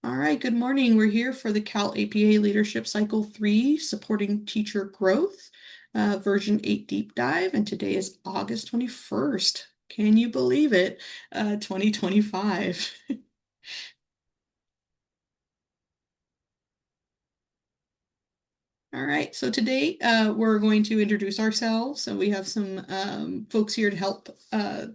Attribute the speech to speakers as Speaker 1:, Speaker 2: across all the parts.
Speaker 1: All right, good morning. We're here for the CalAPA Leadership Cycle 3, Supporting Teacher Growth, version 8 deep dive, and today is August 21st. Can you believe it? 2025. All right, so today we're going to introduce ourselves, and we have some folks here to help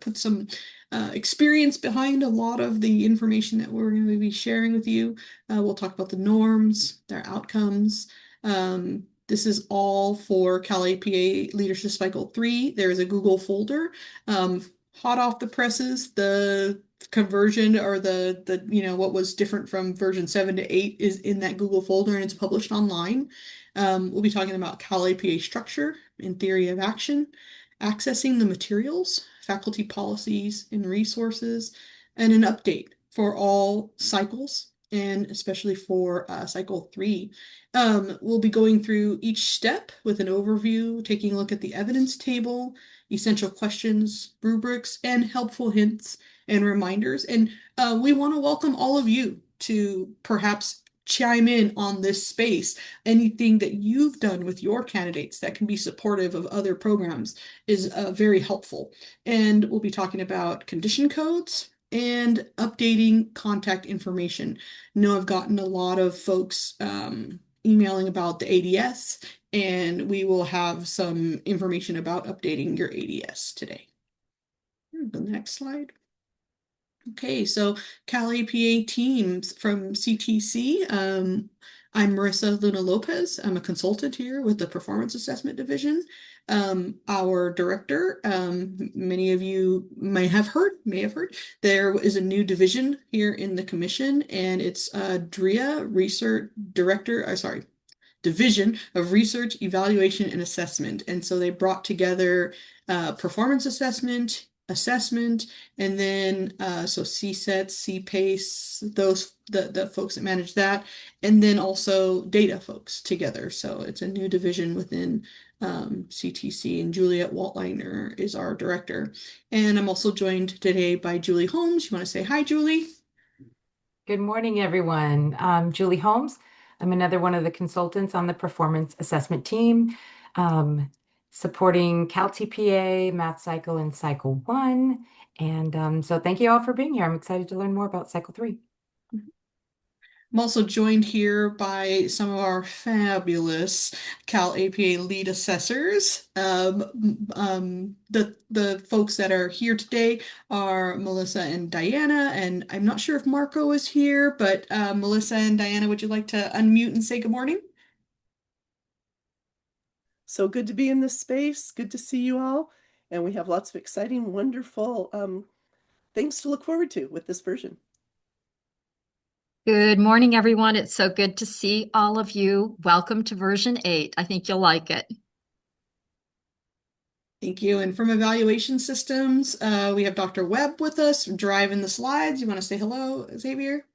Speaker 1: put some experience behind a lot of the information that we're going to be sharing with you. We'll talk about the norms, their outcomes. This is all for CalAPA Leadership Cycle 3. There is a Google folder. Hot off the presses, the conversion or the what was different from version 7 to 8 is in that Google folder, and it's published online. We'll be talking about CalAPA structure and theory of action, accessing the materials, faculty policies and resources, and an update for all cycles, and especially for cycle 3. We'll be going through each step with an overview, taking a look at the evidence table, essential questions, rubrics, and helpful hints and reminders. And we want to welcome all of you to perhaps chime in on this space. Anything that you've done with your candidates that can be supportive of other programs is very helpful. And we'll be talking about condition codes and updating contact information. I know I've gotten a lot of folks emailing about the ADS, and we will have some information about updating your ADS today. The next slide. Okay, so CalAPA teams from CTC. I'm Marissa Luna Lopez. I'm a consultant here with the Performance Assessment Division. Our director, many of you may have heard, there is a new division here in the commission, and it's DREA, Research Director, Division of Research, Evaluation, and Assessment. And so they brought together performance assessment, and then so CSET, CPACE, those the folks that manage that, and then also data folks together. So it's a new division within CTC, and Juliet Waltliner is our director. And I'm also joined today by Julie Holmes. You want to say hi, Julie?
Speaker 2: Good morning, everyone. I'm Julie Holmes. I'm another one of the consultants on the performance assessment team, supporting CalTPA, Math Cycle, and Cycle 1. And so thank you all for being here. I'm excited to learn more about Cycle 3.
Speaker 1: I'm also joined here by some of our fabulous CalAPA lead assessors. The folks that are here today are Melissa and Diana, and I'm not sure if Marco is here, but Melissa and Diana, would you like to unmute and say good morning?
Speaker 3: So good to be in this space. Good to see you all. And we have lots of exciting, wonderful things to look forward to with this version.
Speaker 4: Good morning, everyone. It's so good to see all of you. Welcome to version 8. I think you'll like it.
Speaker 1: Thank you. And from Evaluation Systems, we have Dr. Webb with us driving the slides. You want to say hello, Xavier?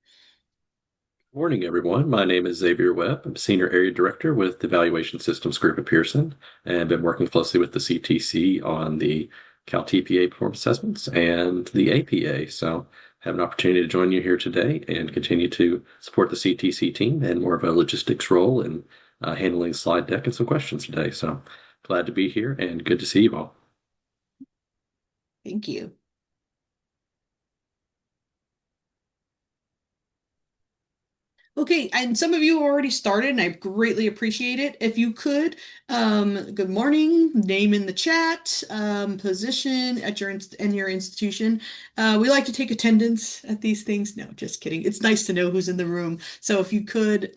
Speaker 5: Morning, everyone. My name is Xavier Webb. I'm Senior Area Director with the Evaluation Systems Group at Pearson, and been working closely with the CTC on the CalTPA performance assessments and the APA. So have an opportunity to join you here today and continue to support the CTC team and more of a logistics role in handling the slide deck and some questions today. So glad to be here and good to see you all.
Speaker 1: Thank you. Okay, and some of you already started, and I greatly appreciate it. If you could, good morning, name in the chat, position at your institution. We like to take attendance at these things. No, just kidding. It's nice to know who's in the room. So if you could,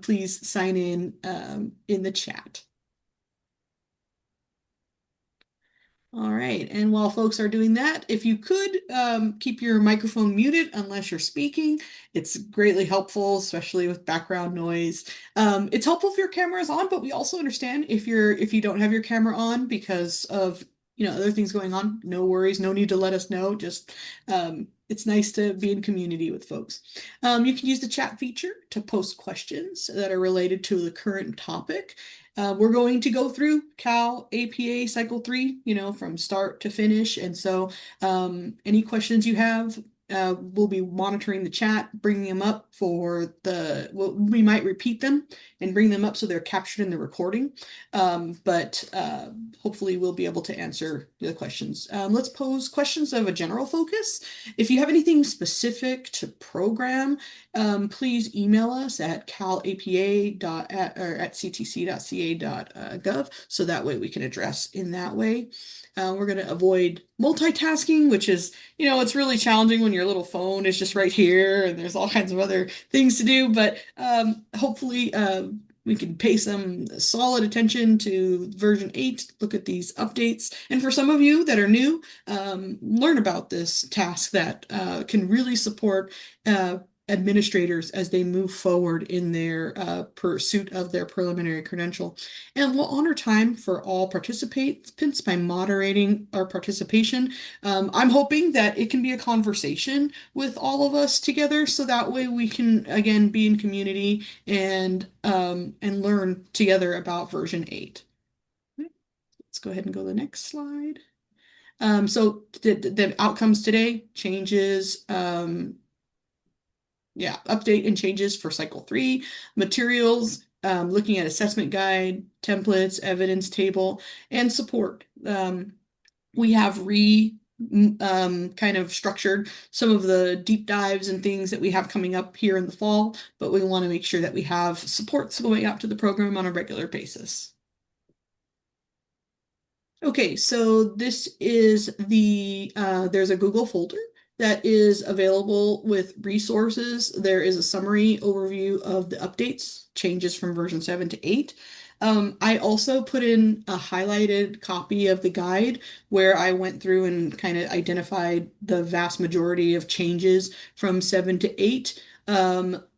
Speaker 1: please sign in the chat. All right, and while folks are doing that, if you could keep your microphone muted unless you're speaking, it's greatly helpful, especially with background noise. It's helpful if your camera is on, but we also understand if you don't have your camera on because of other things going on. No worries, no need to let us know. Just it's nice to be in community with folks. You can use the chat feature to post questions that are related to the current topic. We're going to go through CalAPA Cycle 3, from start to finish. And so any questions you have, we'll be monitoring the chat, bringing them up for we might repeat them and bring them up so they're captured in the recording. But hopefully we'll be able to answer the questions. Let's pose questions of a general focus. If you have anything specific to program, please email us at calapa.at ctc.ca.gov so that way we can address in that way. We're going to avoid multitasking, which is, it's really challenging when your little phone is just right here and there's all kinds of other things to do. But hopefully we can pay some solid attention to version 8, look at these updates. And for some of you that are new, learn about this task that can really support administrators as they move forward in their pursuit of their preliminary credential. And we'll honor time for all participants by moderating our participation. I'm hoping that it can be a conversation with all of us together, so that way we can, again, be in community and learn together about version 8. Let's go ahead and go to the next slide. So the outcomes today, changes, update and changes for cycle 3, materials, looking at assessment guide, templates, evidence table, and support. We have kind of structured some of the deep dives and things that we have coming up here in the fall, but we want to make sure that we have supports going out to the program on a regular basis. Okay, so this is there's a Google folder that is available with resources. There is a summary overview of the updates, changes from version 7 to 8. I also put in a highlighted copy of the guide where I went through and kind of identified the vast majority of changes from 7 to 8.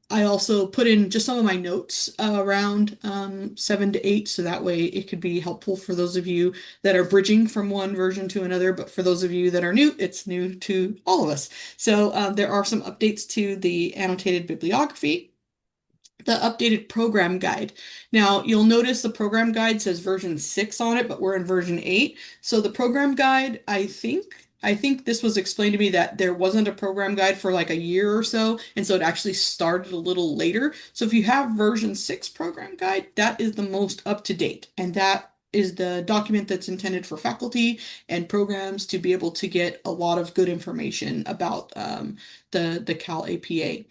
Speaker 1: I also put in just some of my notes around 7 to 8, so that way it could be helpful for those of you that are bridging from one version to another, but for those of you that are new, it's new to all of us. So there are some updates to the annotated bibliography, the updated program guide. Now, you'll notice the program guide says version 6 on it, but we're in version 8. So the program guide, I think this was explained to me that there wasn't a program guide for like a year or so, and so it actually started a little later. So if you have version 6 program guide, that is the most up to date, and that is the document that's intended for faculty and programs to be able to get a lot of good information about the CalAPA.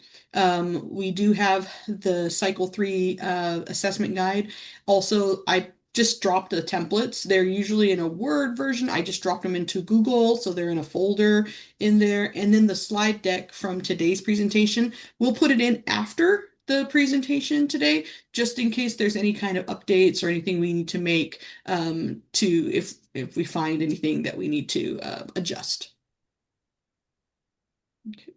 Speaker 1: We do have the Cycle 3 assessment guide. Also, I just dropped the templates. They're usually in a Word version. I just dropped them into Google, so they're in a folder in there. And then the slide deck from today's presentation, we'll put it in after the presentation today, just in case there's any kind of updates or anything we need to make if we find anything that we need to adjust. Okay.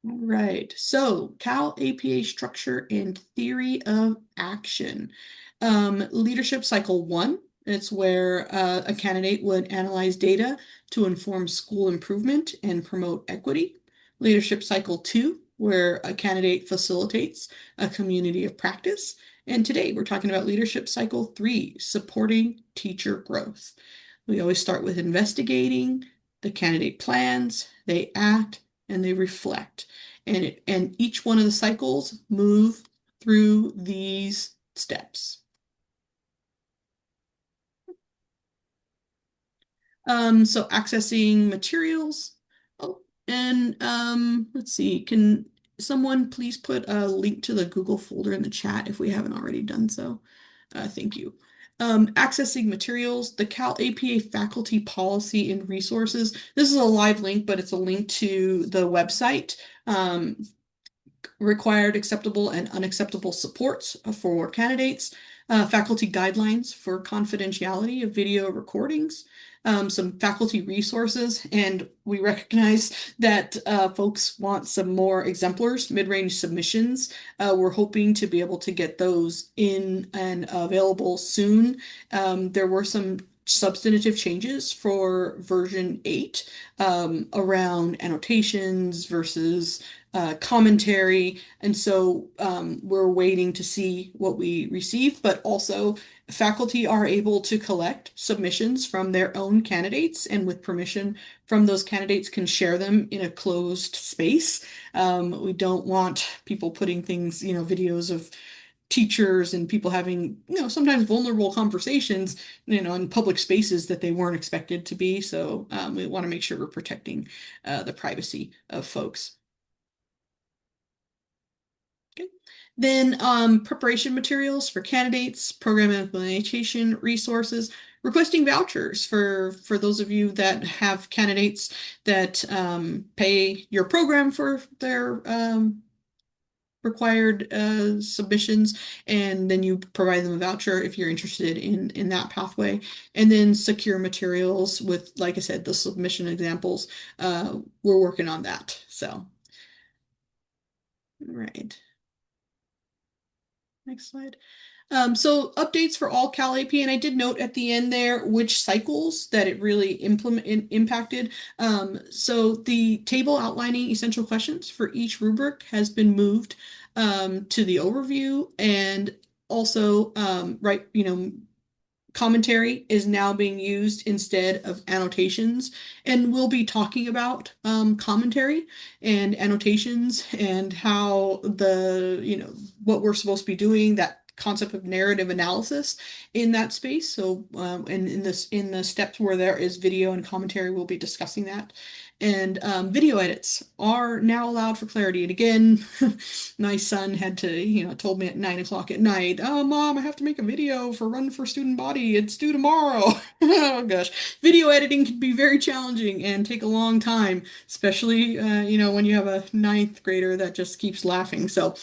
Speaker 1: All right, so CalAPA structure and theory of action. Leadership cycle 1, it's where a candidate would analyze data to inform school improvement and promote equity. Leadership cycle 2, where a candidate facilitates a community of practice. And today we're talking about leadership cycle 3, supporting teacher growth. We always start with investigating, the candidate plans, they act, and they reflect. And each one of the cycles move through these steps. So accessing materials. Oh, and let's see, can someone please put a link to the Google folder in the chat if we haven't already done so? Thank you. Accessing materials, the CalAPA faculty policy and resources. This is a live link, but it's a link to the website. Required acceptable and unacceptable supports for candidates, faculty guidelines for confidentiality of video recordings, some faculty resources, and we recognize that folks want some more exemplars, mid-range submissions. We're hoping to be able to get those in and available soon. There were some substantive changes for version 8 around annotations versus commentary. And so we're waiting to see what we receive, but also faculty are able to collect submissions from their own candidates, and with permission from those candidates can share them in a closed space. We don't want people putting things, videos of teachers and people having, sometimes vulnerable conversations, in public spaces that they weren't expected to be. So we want to make sure we're protecting the privacy of folks. Okay. Then preparation materials for candidates, program implementation resources, requesting vouchers for those of you that have candidates that pay your program for their required submissions, and then you provide them a voucher if you're interested in that pathway. And then secure materials with, like I said, the submission examples. We're working on that. So, all right. Next slide. So updates for all CalAP, and I did note at the end there which cycles that it really impacted. So the table outlining essential questions for each rubric has been moved to the overview, and also commentary is now being used instead of annotations, and we'll be talking about commentary and annotations and how what we're supposed to be doing, that concept of narrative analysis in that space. So and in the steps where there is video and commentary, we'll be discussing that. And video edits are now allowed for clarity. And again, my son had to, told me at 9 o'clock at night, "Oh, Mom, I have to make a video for Run for Student Body. It's due tomorrow." Oh gosh, video editing can be very challenging and take a long time, especially when you have a 9th grader that just keeps laughing. So,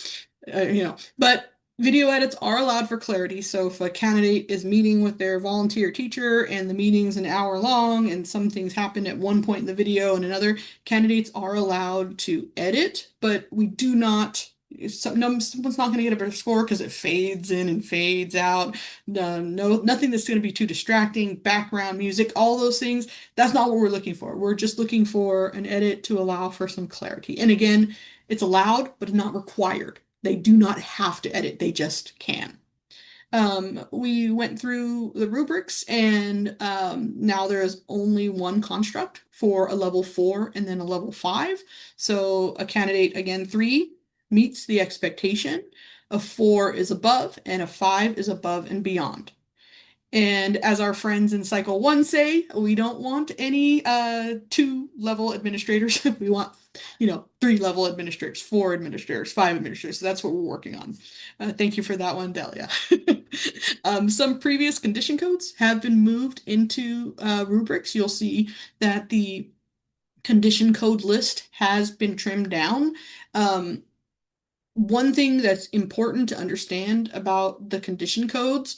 Speaker 1: but video edits are allowed for clarity. So if a candidate is meeting with their volunteer teacher and the meeting's an hour long and some things happen at one point in the video and another, candidates are allowed to edit, but we do not, someone's not going to get a better score because it fades in and fades out. Nothing that's going to be too distracting, background music, all those things. That's not what we're looking for. We're just looking for an edit to allow for some clarity. And again, it's allowed, but not required. They do not have to edit, they just can. We went through the rubrics, and now there is only one construct for a level 4 and then a level 5. So a candidate, again, 3 meets the expectation, a 4 is above, and a 5 is above and beyond. And as our friends in Cycle 1 say, we don't want any 2-level administrators. We want 3-level administrators, 4 administrators, 5 administrators. So that's what we're working on. Thank you for that one, Delia. Some previous condition codes have been moved into rubrics. You'll see that the condition code list has been trimmed down. One thing that's important to understand about the condition codes,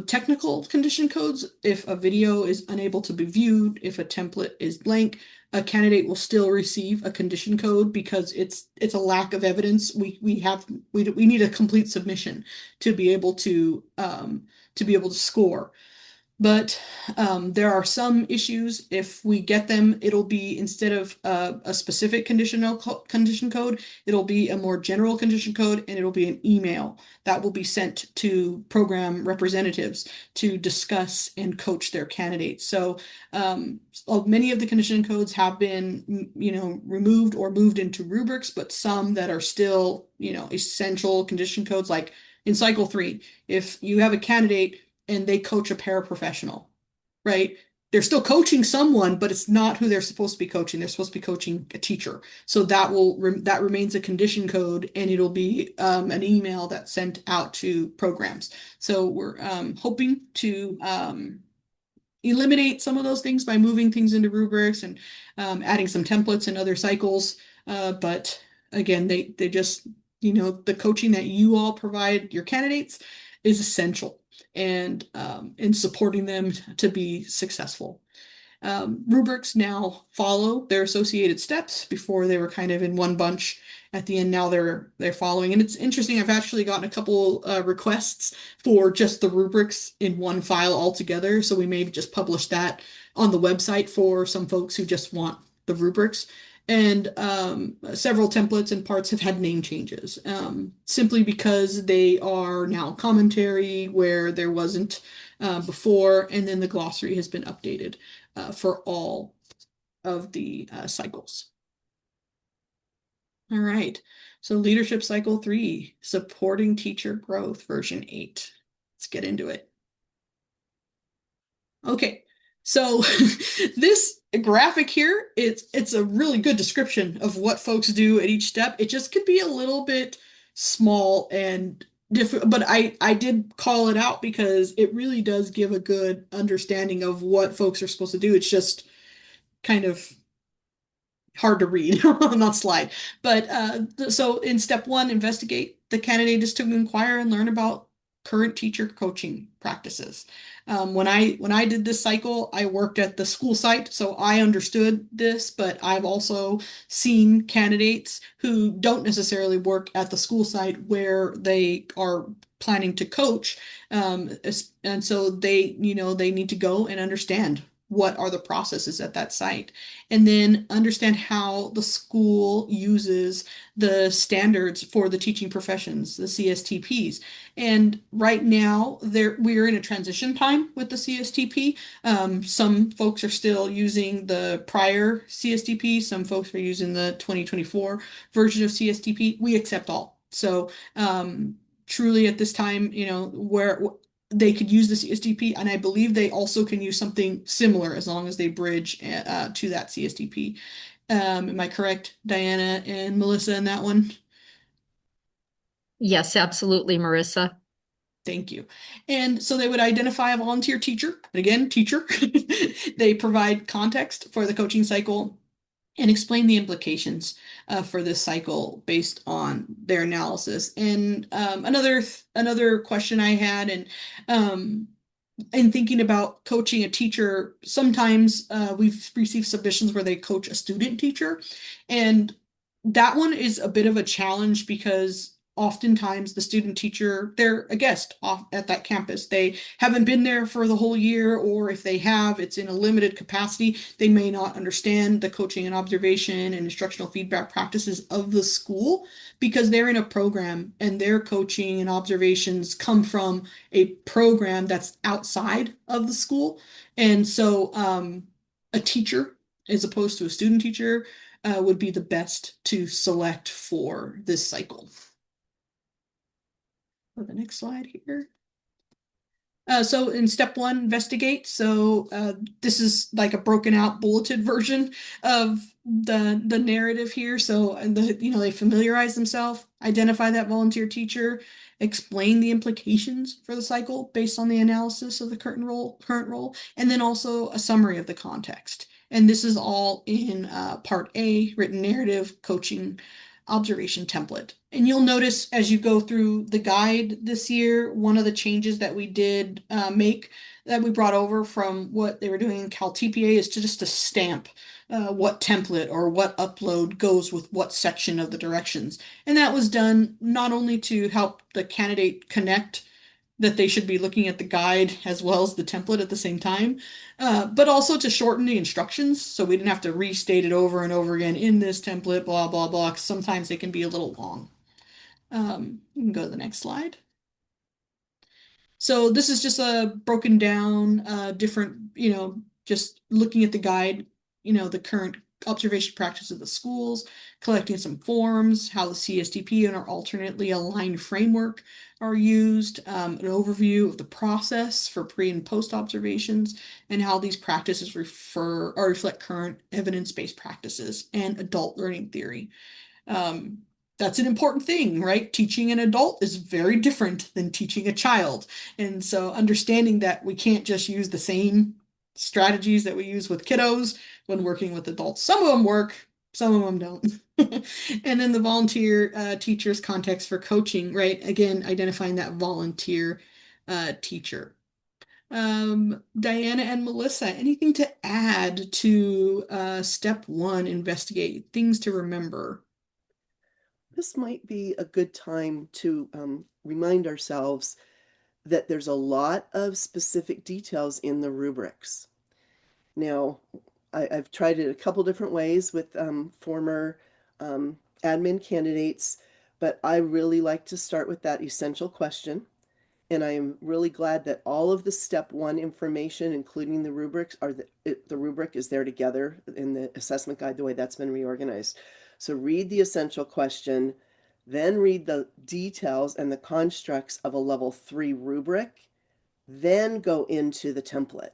Speaker 1: technical condition codes, if a video is unable to be viewed, if a template is blank, a candidate will still receive a condition code because it's a lack of evidence. We need a complete submission to be able to score. But there are some issues. If we get them, it'll be, instead of a specific condition code, it'll be a more general condition code, and it'll be an email that will be sent to program representatives to discuss and coach their candidates. So many of the condition codes have been, removed or moved into rubrics, but some that are still, essential condition codes, like in Cycle 3, if you have a candidate and they coach a paraprofessional, right? They're still coaching someone, but it's not who they're supposed to be coaching. They're supposed to be coaching a teacher. So that remains a condition code, and it'll be an email that's sent out to programs. So we're hoping to eliminate some of those things by moving things into rubrics and adding some templates and other cycles. But again, they just, the coaching that you all provide your candidates is essential, and in supporting them to be successful. Rubrics now follow their associated steps. Before they were kind of in one bunch. At the end, now they're following. And it's interesting, I've actually gotten a couple requests for just the rubrics in one file altogether. So we may just publish that on the website for some folks who just want the rubrics. And several templates and parts have had name changes, simply because they are now commentary where there wasn't before, and then the glossary has been updated for all of the cycles. All right, so Leadership Cycle 3, Supporting Teacher Growth, version 8. Let's get into it. Okay, so this graphic here, it's a really good description of what folks do at each step. It just could be a little bit small and different, but I did call it out because it really does give a good understanding of what folks are supposed to do. It's just kind of hard to read on that slide. But so in step 1, investigate. The candidate is to inquire and learn about current teacher coaching practices. When I did this cycle, I worked at the school site, so I understood this, but I've also seen candidates who don't necessarily work at the school site where they are planning to coach. And so they need to go and understand what are the processes at that site, and then understand how the school uses the standards for the teaching professions, the CSTPs. And right now, we're in a transition time with the CSTP. Some folks are still using the prior CSTP. Some folks are using the 2024 version of CSTP. We accept all. So truly at this time, where they could use the CSTP, and I believe they also can use something similar as long as they bridge to that CSTP. Am I correct, Diana and Melissa, in that one?
Speaker 4: Yes, absolutely, Marissa.
Speaker 1: Thank you. And so they would identify a volunteer teacher. Again, teacher. They provide context for the coaching cycle and explain the implications for this cycle based on their analysis. And another question I had, and in thinking about coaching a teacher, sometimes we've received submissions where they coach a student teacher, and that one is a bit of a challenge because oftentimes the student teacher, they're a guest off at that campus. They haven't been there for the whole year, or if they have, it's in a limited capacity. They may not understand the coaching and observation and instructional feedback practices of the school because they're in a program and their coaching and observations come from a program that's outside of the school. And so a teacher, as opposed to a student teacher, would be the best to select for this cycle. For the next slide here. So in step 1, investigate. So this is like a broken out bulleted version of the narrative here. So they familiarize themselves, identify that volunteer teacher, explain the implications for the cycle based on the analysis of the current role, and then also a summary of the context. And this is all in part A, written narrative, coaching, observation template. And you'll notice as you go through the guide this year, one of the changes that we did make that we brought over from what they were doing in CalTPA is to just to stamp what template or what upload goes with what section of the directions. And that was done not only to help the candidate connect that they should be looking at the guide as well as the template at the same time, but also to shorten the instructions so we didn't have to restate it over and over again in this template, blah, blah, blah, 'cause sometimes they can be a little long. You can go to the next slide. So this is just a broken down different, just looking at the guide, the current observation practice of the schools, collecting some forms, how the CSTP and our alternately aligned framework are used, an overview of the process for pre and post observations, and how these practices reflect current evidence-based practices and adult learning theory. That's an important thing, right? Teaching an adult is very different than teaching a child. And so understanding that we can't just use the same strategies that we use with kiddos when working with adults. Some of them work, some of them don't. And then the volunteer teacher's context for coaching, right? Again, identifying that volunteer teacher. Diana and Melissa, anything to add to step one, investigate, things to remember?
Speaker 3: This might be a good time to remind ourselves that there's a lot of specific details in the rubrics. Now, I've tried it a couple different ways with former admin candidates, but I really like to start with that essential question. And I am really glad that all of the step one information, including the rubrics, the rubric is there together in the assessment guide, the way that's been reorganized. So read the essential question, then read the details and the constructs of a level 3 rubric, then go into the template.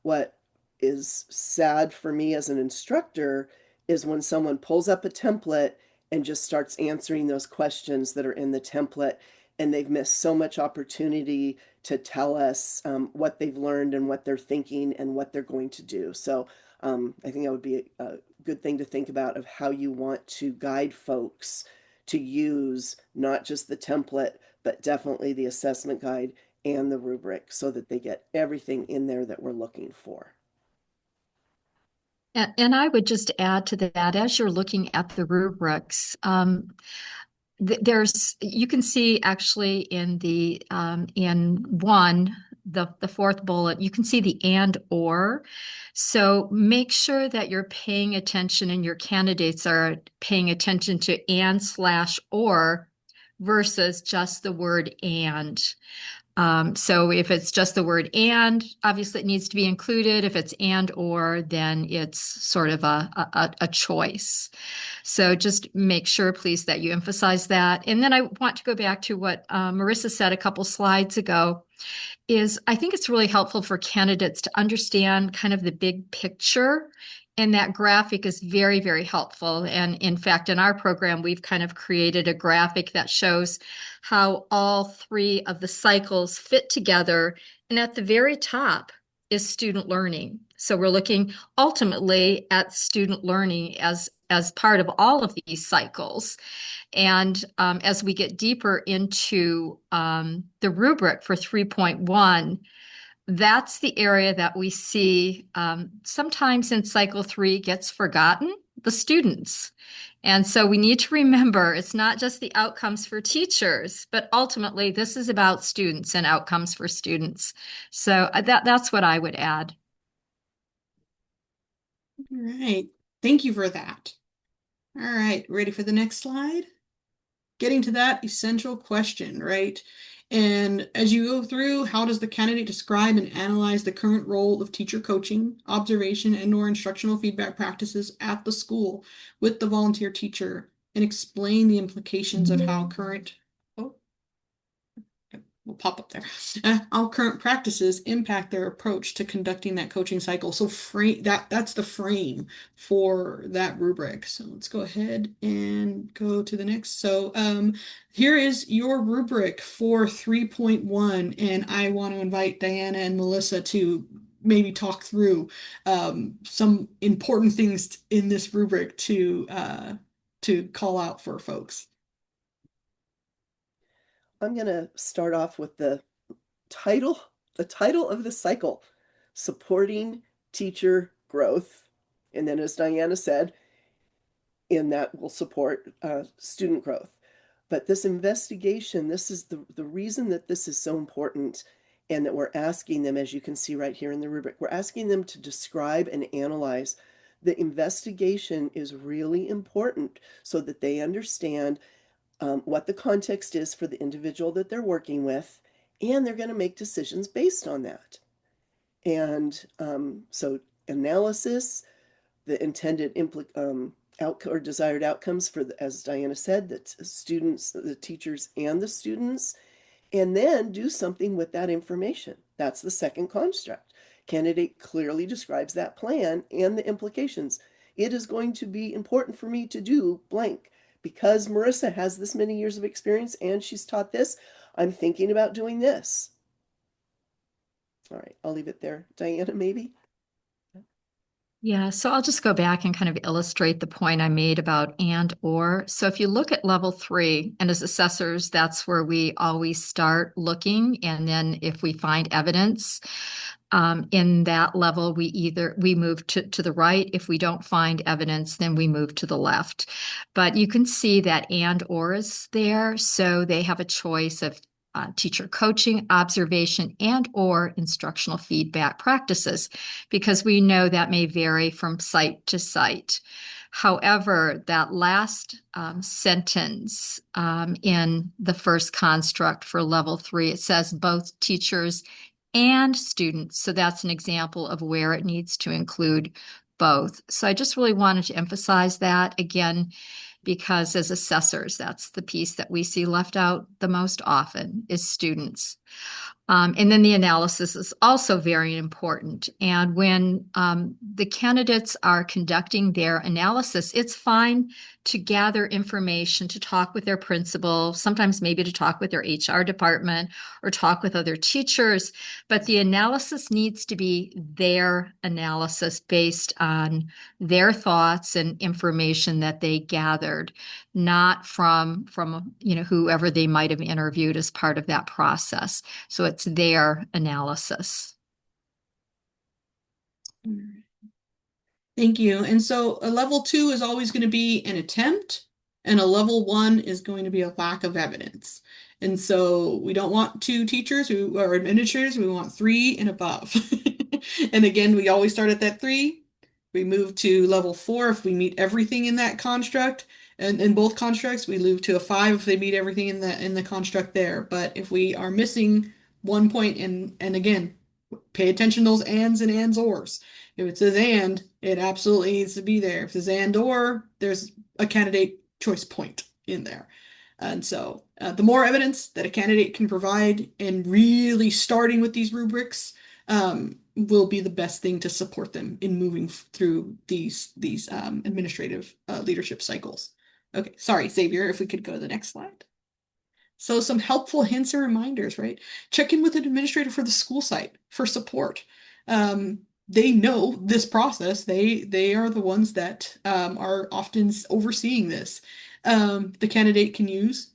Speaker 3: What is sad for me as an instructor is when someone pulls up a template and just starts answering those questions that are in the template, and they've missed so much opportunity to tell us what they've learned and what they're thinking and what they're going to do. So I think that would be a good thing to think about of how you want to guide folks to use not just the template, but definitely the assessment guide and the rubric so that they get everything in there that we're looking for.
Speaker 4: And I would just add to that, as you're looking at the rubrics, you can see actually in the in one, the fourth bullet, you can see the and or. So make sure that you're paying attention and your candidates are paying attention to and/or versus just the word and. So if it's just the word and, obviously it needs to be included. If it's and or, then it's sort of a choice. So just make sure, please, that you emphasize that. And then I want to go back to what Marissa said a couple slides ago, is I think it's really helpful for candidates to understand kind of the big picture. And that graphic is very, very helpful. And in fact, in our program, we've kind of created a graphic that shows how all three of the cycles fit together. And at the very top is student learning. So we're looking ultimately at student learning as part of all of these cycles. And as we get deeper into the rubric for 3.1, that's the area that we see sometimes in cycle 3 gets forgotten, the students. And so we need to remember it's not just the outcomes for teachers, but ultimately this is about students and outcomes for students. So that's what I would add.
Speaker 1: All right. Thank you for that. All right. Ready for the next slide? Getting to that essential question, right? And as you go through, how does the candidate describe and analyze the current role of teacher coaching, observation, and/or instructional feedback practices at the school with the volunteer teacher, and explain the implications of how current, will pop up there. How current practices impact their approach to conducting that coaching cycle. So that's the frame for that rubric. So let's go ahead and go to the next. So here is your rubric for 3.1, and I want to invite Diana and Melissa to maybe talk through some important things in this rubric to call out for folks.
Speaker 3: I'm going to start off with the title of the cycle, Supporting Teacher Growth. And then, as Diana said, in that will support student growth. But this investigation, this is the reason that this is so important, and that we're asking them, as you can see right here in the rubric, we're asking them to describe and analyze. The investigation is really important so that they understand what the context is for the individual that they're working with, and they're going to make decisions based on that. And so analysis, the intended or desired outcomes for, as Diana said, the students, the teachers, and the students, and then do something with that information. That's the second construct. Candidate clearly describes that plan and the implications. It is going to be important for me to do blank. Because Marissa has this many years of experience and she's taught this, I'm thinking about doing this. All right, I'll leave it there. Diana, maybe?
Speaker 4: Yeah, so I'll just go back and kind of illustrate the point I made about and or. So if you look at level 3, and as assessors, that's where we always start looking. And then if we find evidence in that level, we move to the right. If we don't find evidence, then we move to the left. But you can see that and or is there. So they have a choice of teacher coaching, observation, and or instructional feedback practices, because we know that may vary from site to site. However, that last sentence in the first construct for level 3, it says both teachers and students. So that's an example of where it needs to include both. So I just really wanted to emphasize that again, because as assessors, that's the piece that we see left out the most often is students. And then the analysis is also very important. And when the candidates are conducting their analysis, it's fine to gather information, to talk with their principal, sometimes maybe to talk with their HR department or talk with other teachers. But the analysis needs to be their analysis based on their thoughts and information that they gathered, not from whoever they might have interviewed as part of that process. So it's their analysis.
Speaker 1: Thank you. And so a level 2 is always going to be an attempt, and a level 1 is going to be a lack of evidence. And so we don't want 2 teachers who are administrators, we want 3 and above. And again, we always start at that 3. We move to level 4 if we meet everything in that construct. And in both constructs, we move to a 5 if they meet everything in the construct there. But if we are missing one point, and again, pay attention to those ands and ands ors. If it says and, it absolutely needs to be there. If it says and or, there's a candidate choice point in there. And so the more evidence that a candidate can provide and really starting with these rubrics will be the best thing to support them in moving through these administrative leadership cycles. Okay, sorry, Xavier, if we could go to the next slide. So some helpful hints and reminders, right? Check in with an administrator for the school site for support. They know this process. They are the ones that are often overseeing this. The candidate can use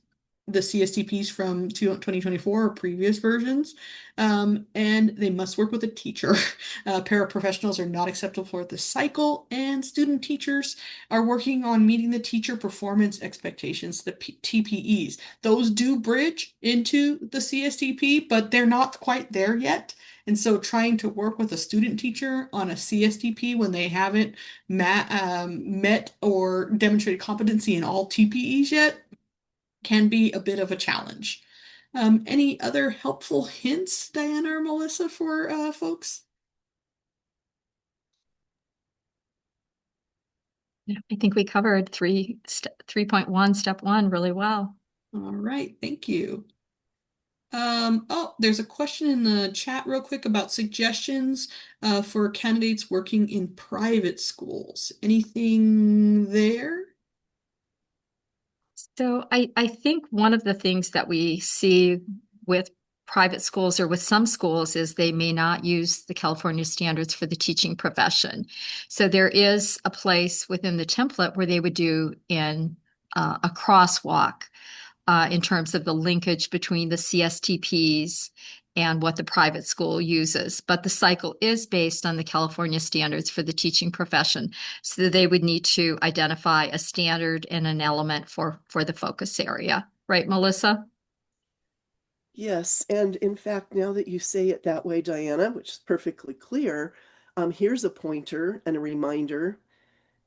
Speaker 1: the CSTPs from 2024 or previous versions, and they must work with a teacher. Paraprofessionals are not acceptable for the cycle, and student teachers are working on meeting the teacher performance expectations, the TPEs. Those do bridge into the CSTP, but they're not quite there yet. And so trying to work with a student teacher on a CSTP when they haven't met or demonstrated competency in all TPEs yet can be a bit of a challenge. Any other helpful hints, Diana or Melissa, for folks?
Speaker 4: I think we covered 3.1 step 1 really well.
Speaker 1: All right, thank you. Oh, there's a question in the chat real quick about suggestions for candidates working in private schools. Anything there?
Speaker 4: So I think one of the things that we see with private schools or with some schools is they may not use the California standards for the teaching profession. So there is a place within the template where they would do in a crosswalk in terms of the linkage between the CSTPs and what the private school uses. But the cycle is based on the California standards for the teaching profession. So they would need to identify a standard and an element for the focus area. Right, Melissa?
Speaker 3: Yes, and in fact, now that you say it that way, Diana, which is perfectly clear, here's a pointer and a reminder.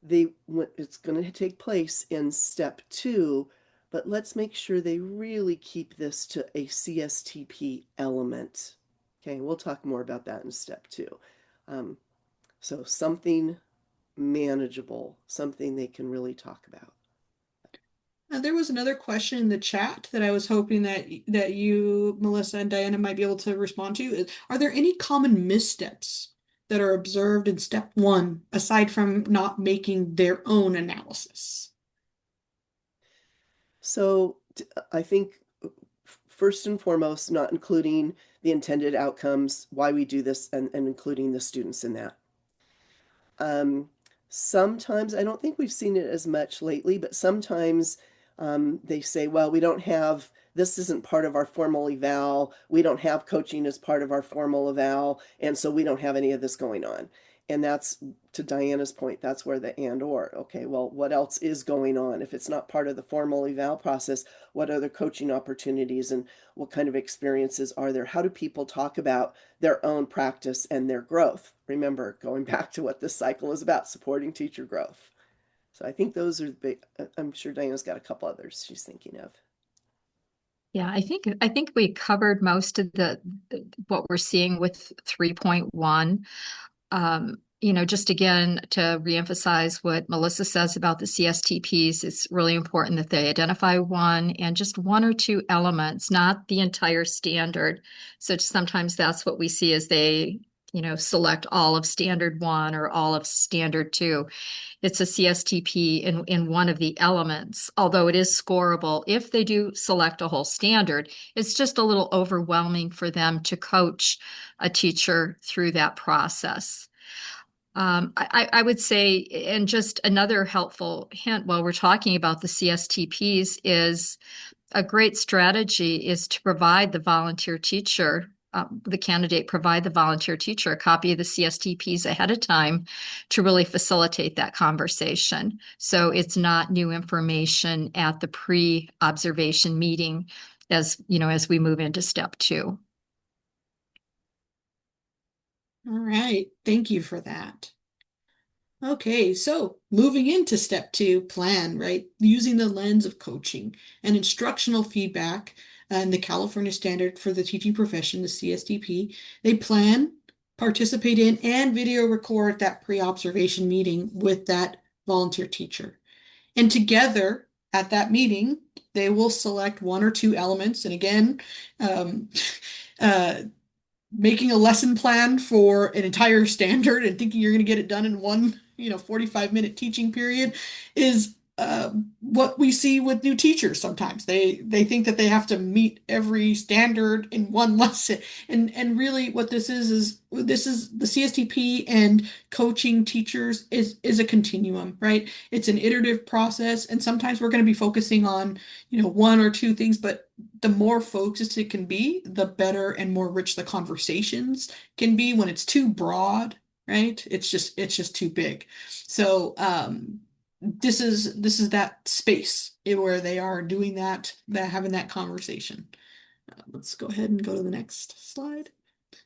Speaker 3: It's going to take place in step 2, but let's make sure they really keep this to a CSTP element. Okay, we'll talk more about that in step 2. So something manageable, something they can really talk about.
Speaker 1: There was another question in the chat that I was hoping that you, Melissa and Diana, might be able to respond to. Are there any common missteps that are observed in step 1, aside from not making their own analysis?
Speaker 3: So I think first and foremost, not including the intended outcomes, why we do this, and including the students in that. Sometimes, I don't think we've seen it as much lately, but sometimes they say, well, this isn't part of our formal eval. We don't have coaching as part of our formal eval, and so we don't have any of this going on. And that's, to Diana's point, that's where the and or. Okay, well, what else is going on? If it's not part of the formal eval process, what other coaching opportunities and what kind of experiences are there? How do people talk about their own practice and their growth? Remember, going back to what this cycle is about, supporting teacher growth. So I think those are the big, I'm sure Diana's got a couple others she's thinking of.
Speaker 4: Yeah, I think we covered most of what we're seeing with 3.1. Just again, to reemphasize what Melissa says about the CSTPs, it's really important that they identify one and just one or two elements, not the entire standard. So sometimes that's what we see as they, select all of standard 1 or all of standard 2. It's a CSTP in one of the elements, although it is scoreable. If they do select a whole standard, it's just a little overwhelming for them to coach a teacher through that process. I would say, and just another helpful hint while we're talking about the CSTPs is a great strategy is to provide the volunteer teacher, the candidate provide the volunteer teacher a copy of the CSTPs ahead of time to really facilitate that conversation. So it's not new information at the pre-observation meeting as we move into step 2.
Speaker 1: All right, thank you for that. Okay, so moving into step 2, plan, right? Using the lens of coaching and instructional feedback and the California Standard for the Teaching Profession, the CSTP, they plan, participate in, and video record that pre-observation meeting with that volunteer teacher. And together at that meeting, they will select one or two elements. And again, making a lesson plan for an entire standard and thinking you're going to get it done in one 45-minute teaching period is what we see with new teachers sometimes. They think that they have to meet every standard in one lesson. And really what this is the CSTP and coaching teachers is a continuum, right? It's an iterative process. And sometimes we're going to be focusing on, one or two things, but the more focused it can be, the better and more rich the conversations can be. When it's too broad, right? It's just too big. So this is that space where they are doing that having that conversation. Let's go ahead and go to the next slide.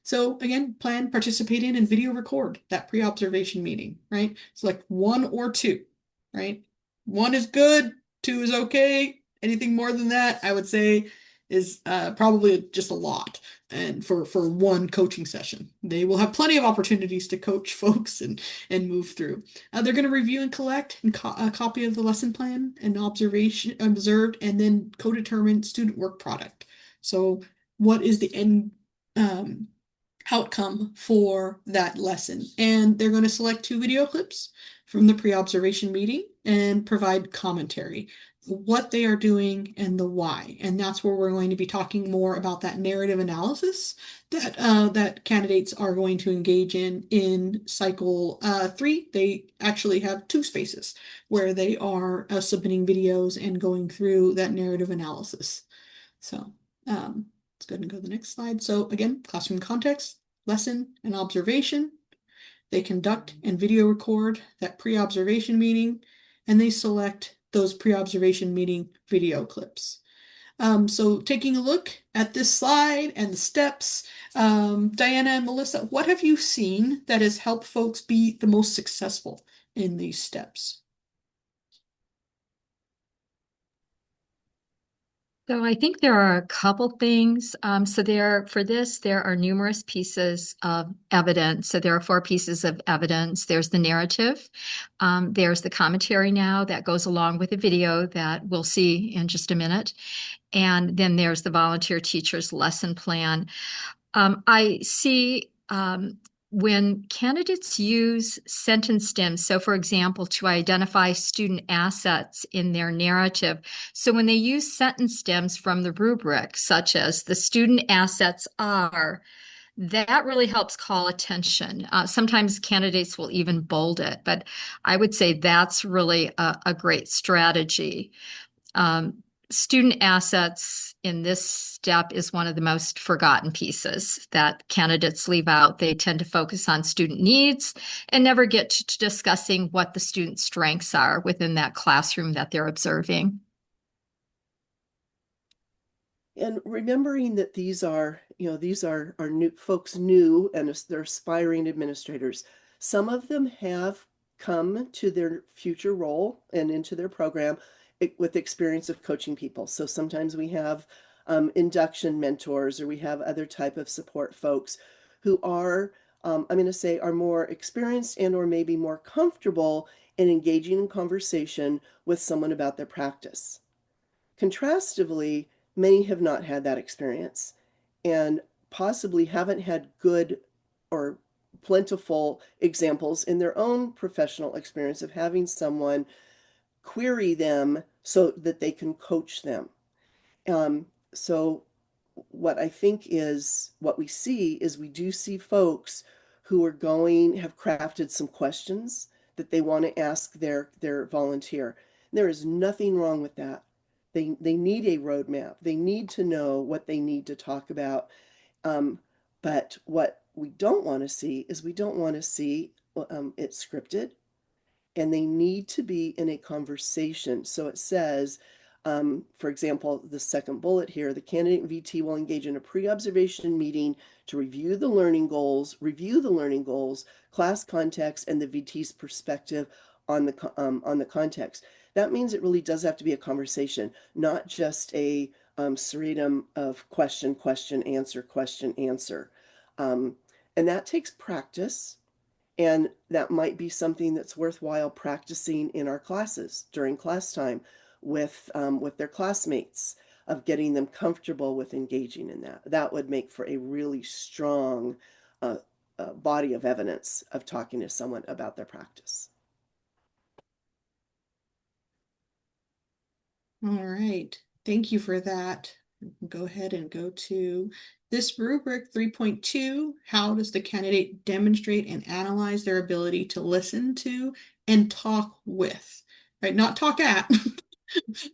Speaker 1: So again, plan, participate in, and video record that pre-observation meeting, right? So like 1 or 2, right? 1 is good, 2 is okay. Anything more than that, I would say, is probably just a lot. And for one coaching session, they will have plenty of opportunities to coach folks and move through. They're going to review and collect a copy of the lesson plan and observation observed, and then co-determine student work product. So what is the end outcome for that lesson? And they're going to select 2 video clips from the pre-observation meeting and provide commentary, what they are doing and the why. And that's where we're going to be talking more about that narrative analysis that candidates are going to engage in cycle 3. They actually have 2 spaces where they are submitting videos and going through that narrative analysis. So let's go ahead and go to the next slide. So again, classroom context, lesson, and observation. They conduct and video record that pre-observation meeting, and they select those pre-observation meeting video clips. So taking a look at this slide and the steps, Diana and Melissa, what have you seen that has helped folks be the most successful in these steps?
Speaker 4: So I think there are a couple things. There are numerous pieces of evidence. So there are 4 pieces of evidence. There's the narrative. There's the commentary now that goes along with the video that we'll see in just a minute. And then there's the volunteer teacher's lesson plan. I see when candidates use sentence stems, so for example, to identify student assets in their narrative. So when they use sentence stems from the rubric, such as the student assets are, That really helps call attention. Sometimes candidates will even bold it, but I would say that's really a great strategy. Um, Student assets in this step is one of the most forgotten pieces that candidates leave out. They tend to focus on student needs and never get to discussing what the student strengths are within that classroom that they're observing.
Speaker 3: And remembering that these are new folks, new, and they're aspiring administrators. Some of them have come to their future role and into their program with experience of coaching people. So sometimes we have induction mentors, or we have other type of support folks who are, I'm going to say, are more experienced and or maybe more comfortable in engaging in conversation with someone about their practice. Contrastively, many have not had that experience and possibly haven't had good or plentiful examples in their own professional experience of having someone query them so that they can coach them. So what I think is what we see is we do see folks who are have crafted some questions that they want to ask their volunteer. There is nothing wrong with that. They need a roadmap. They need to know what they need to talk about. But what we don't want to see is we don't want to see it scripted, and they need to be in a conversation. So it says, for example, the second bullet here, the candidate VT will engage in a pre-observation meeting to review the learning goals, class context, and the VT's perspective on the context. That means it really does have to be a conversation, not just a seriatim of question, answer. And that takes practice. And that might be something that's worthwhile practicing in our classes during class time with their classmates, of getting them comfortable with engaging in that. That would make for a really strong body of evidence of talking to someone about their practice.
Speaker 1: All right. Thank you for that. Go ahead and go to this rubric 3.2. How does the candidate demonstrate and analyze their ability to listen to and talk with, right? Not talk at,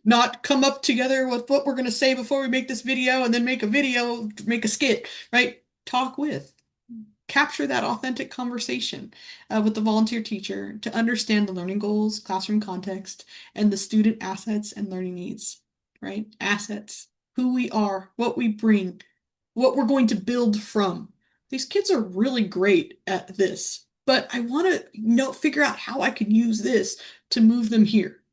Speaker 1: not come up together with what we're going to say before we make this video and then make a skit, right? Talk with. Capture that authentic conversation with the volunteer teacher to understand the learning goals, classroom context, and the student assets and learning needs, right? Assets, who we are, what we bring, what we're going to build from. These kids are really great at this, but I want to figure out how I can use this to move them here,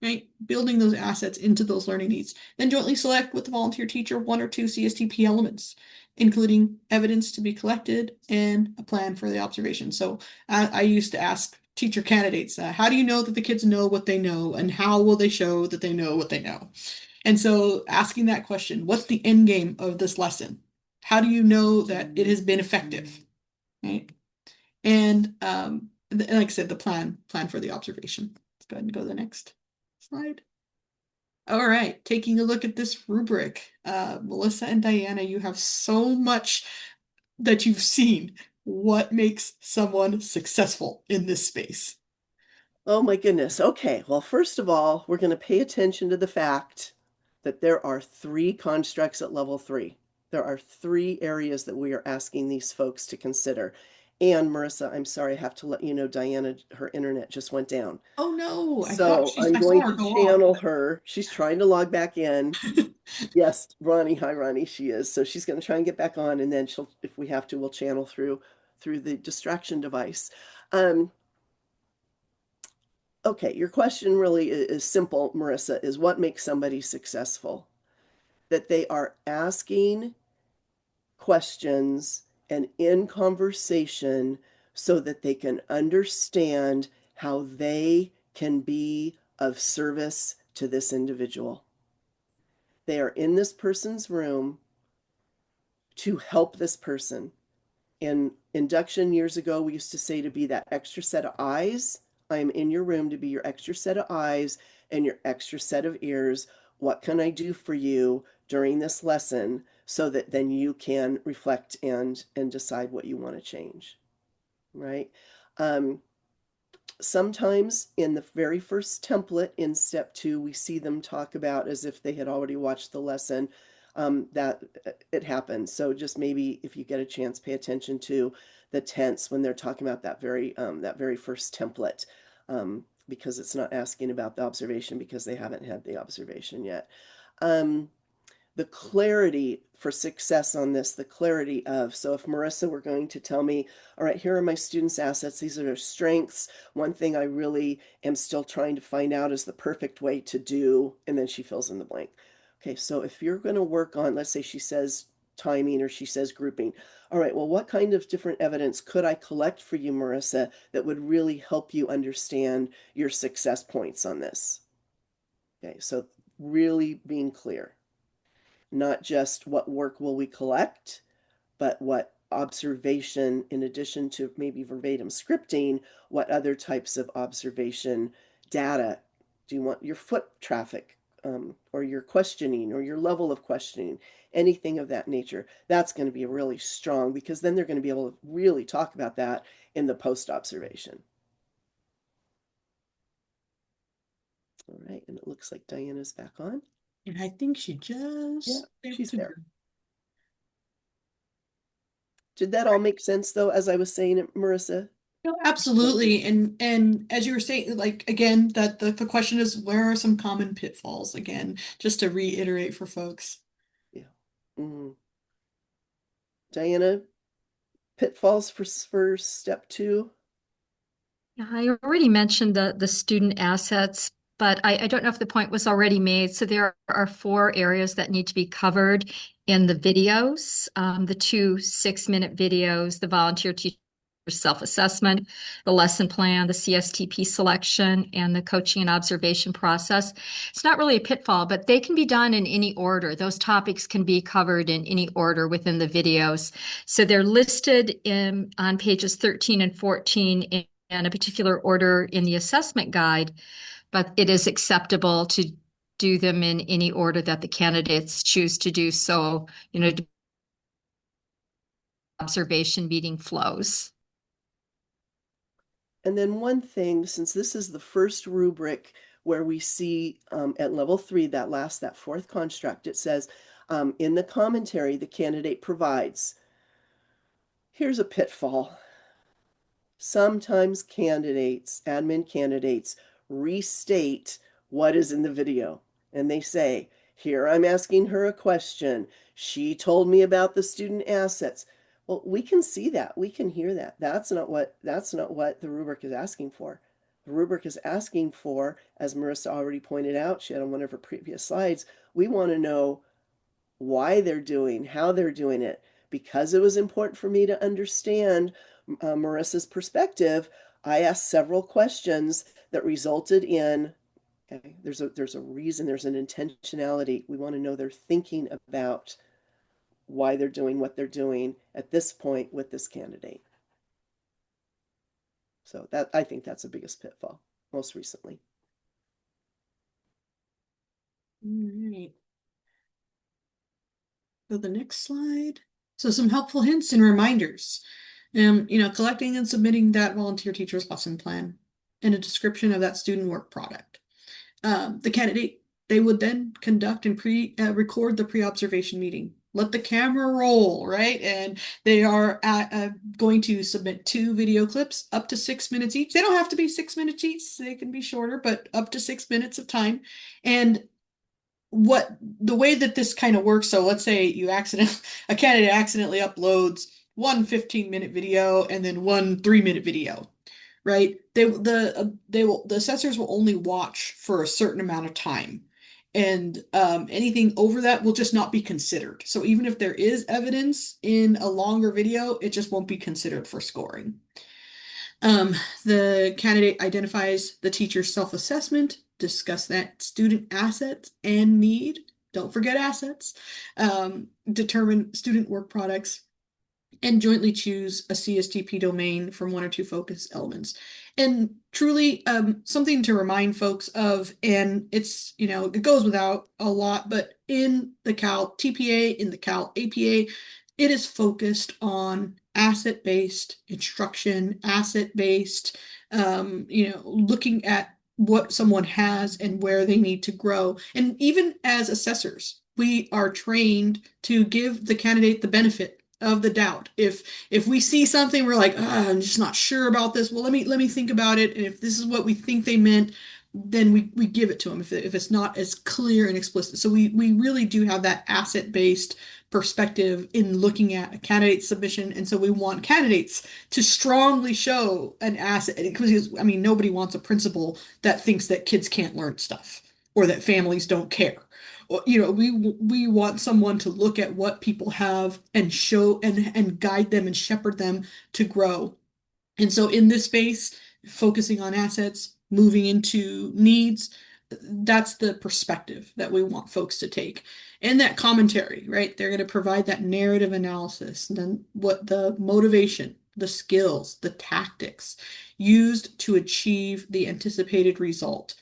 Speaker 1: right? Building those assets into those learning needs. Then jointly select with the volunteer teacher 1 or 2 CSTP elements, including evidence to be collected and a plan for the observation. So I used to ask teacher candidates, how do you know that the kids know what they know, and how will they show that they know what they know? And so asking that question, what's the end game of this lesson? How do you know that it has been effective? Right? And like I said, the plan for the observation. Let's go ahead and go to the next slide. All right, taking a look at this rubric. Melissa and Diana, you have so much that you've seen. What makes someone successful in this space?
Speaker 3: Oh my goodness. Okay. Well, first of all, we're going to pay attention to the fact that there are 3 constructs at level 3. There are 3 areas that we are asking these folks to consider. And Marissa, I'm sorry, I have to let you know, Diana, her internet just went down.
Speaker 1: Oh no,
Speaker 3: So I'm going to channel her. She's trying to log back in. Yes, Ronnie. Hi, Ronnie. She is. So she's going to try and get back on, and then she'll, if we have to, we'll channel through the distraction device. Okay, your question really is simple, Marissa, is what makes somebody successful? That they are asking questions and in conversation so that they can understand how they can be of service to this individual. They are in this person's room to help this person. In induction years ago, we used to say to be that extra set of eyes. I am in your room to be your extra set of eyes and your extra set of ears. What can I do for you during this lesson so that then you can reflect and decide what you want to change, right? Sometimes in the very first template in step 2, we see them talk about as if they had already watched the lesson. That it happens. So just maybe if you get a chance, pay attention to the tense when they're talking about that very first template, because it's not asking about the observation because they haven't had the observation yet. The clarity for success on this, the clarity of, so if Marissa were going to tell me, all right, here are my students' assets, these are their strengths. One thing I really am still trying to find out is the perfect way to do, and then she fills in the blank. Okay, so if you're going to work on, let's say she says timing or she says grouping. All right, well, what kind of different evidence could I collect for you, Marissa, that would really help you understand your success points on this? Okay, so really being clear. Not just what work will we collect, but what observation, in addition to maybe verbatim scripting, what other types of observation data do you want? Your foot traffic, or your questioning, or your level of questioning, anything of that nature. That's going to be really strong, because then they're going to be able to really talk about that in the post observation. All right, and it looks like Diana's back on.
Speaker 1: And I think she just
Speaker 3: Yeah, she's there.
Speaker 1: to-
Speaker 3: Did that all make sense though, as I was saying it, Marissa?
Speaker 1: No, absolutely. And as you were saying, like again, that the question is, where are some common pitfalls? Again, just to reiterate for folks.
Speaker 3: Yeah. Mm. Diana, pitfalls for step 2?
Speaker 4: Yeah, I already mentioned the student assets, but I don't know if the point was already made. So there are 4 areas that need to be covered in the videos, the 2 6-minute videos, the volunteer teacher self-assessment, the lesson plan, the CSTP selection, and the coaching and observation process. It's not really a pitfall, but they can be done in any order. Those topics can be covered in any order within the videos. So they're listed on pages 13 and 14 in a particular order in the assessment guide, but it is acceptable to do them in any order that the candidates choose to do so, observation meeting flows.
Speaker 3: And then one thing, since this is the first rubric where we see at level 3, that 4th construct, it says, in the commentary, the candidate provides. Here's a pitfall. Sometimes admin candidates, restate what is in the video. And they say, here I'm asking her a question. She told me about the student assets. Well, we can see that. We can hear that. That's not what the rubric is asking for. The rubric is asking for, as Marissa already pointed out, she had on one of her previous slides, we want to know why they're doing, how they're doing it. Because it was important for me to understand Marissa's perspective, I asked several questions that resulted in, okay, there's a reason, there's an intentionality. We want to know they're thinking about why they're doing what they're doing at this point with this candidate. So that, I think that's the biggest pitfall most recently.
Speaker 1: All right. So the next slide. So some helpful hints and reminders. Collecting and submitting that volunteer teacher's lesson plan and a description of that student work product. The candidate, they would then conduct and record the pre-observation meeting. Let the camera roll, right? And they are going to submit 2 video clips up to 6 minutes each. They don't have to be 6 minutes each. They can be shorter, but up to 6 minutes of time. And the way that this kind of works, so let's say a candidate accidentally uploads one 15-minute video and then one 3-minute video, right? The assessors will only watch for a certain amount of time, and anything over that will just not be considered. So even if there is evidence in a longer video, it just won't be considered for scoring. The candidate identifies the teacher's self-assessment, discuss that student assets and need. Don't forget assets. Determine student work products, and jointly choose a CSTP domain from one or two focus elements. And truly, something to remind folks of, and it's, it goes without a lot, but in the Cal TPA, in the Cal APA, it is focused on asset-based instruction, asset-based, looking at what someone has and where they need to grow. And even as assessors, we are trained to give the candidate the benefit of the doubt. If we see something, we're like, I'm just not sure about this. Well, let me think about it. And if this is what we think they meant, then we give it to them if it's not as clear and explicit. So we really do have that asset-based perspective in looking at a candidate submission. And so we want candidates to strongly show an asset, because I mean, nobody wants a principal that thinks that kids can't learn stuff or that families don't care. We want someone to look at what people have and show and guide them and shepherd them to grow. And so in this space, focusing on assets, moving into needs, that's the perspective that we want folks to take. And that commentary, right? They're going to provide that narrative analysis, and then what the motivation, the skills, the tactics used to achieve the anticipated result.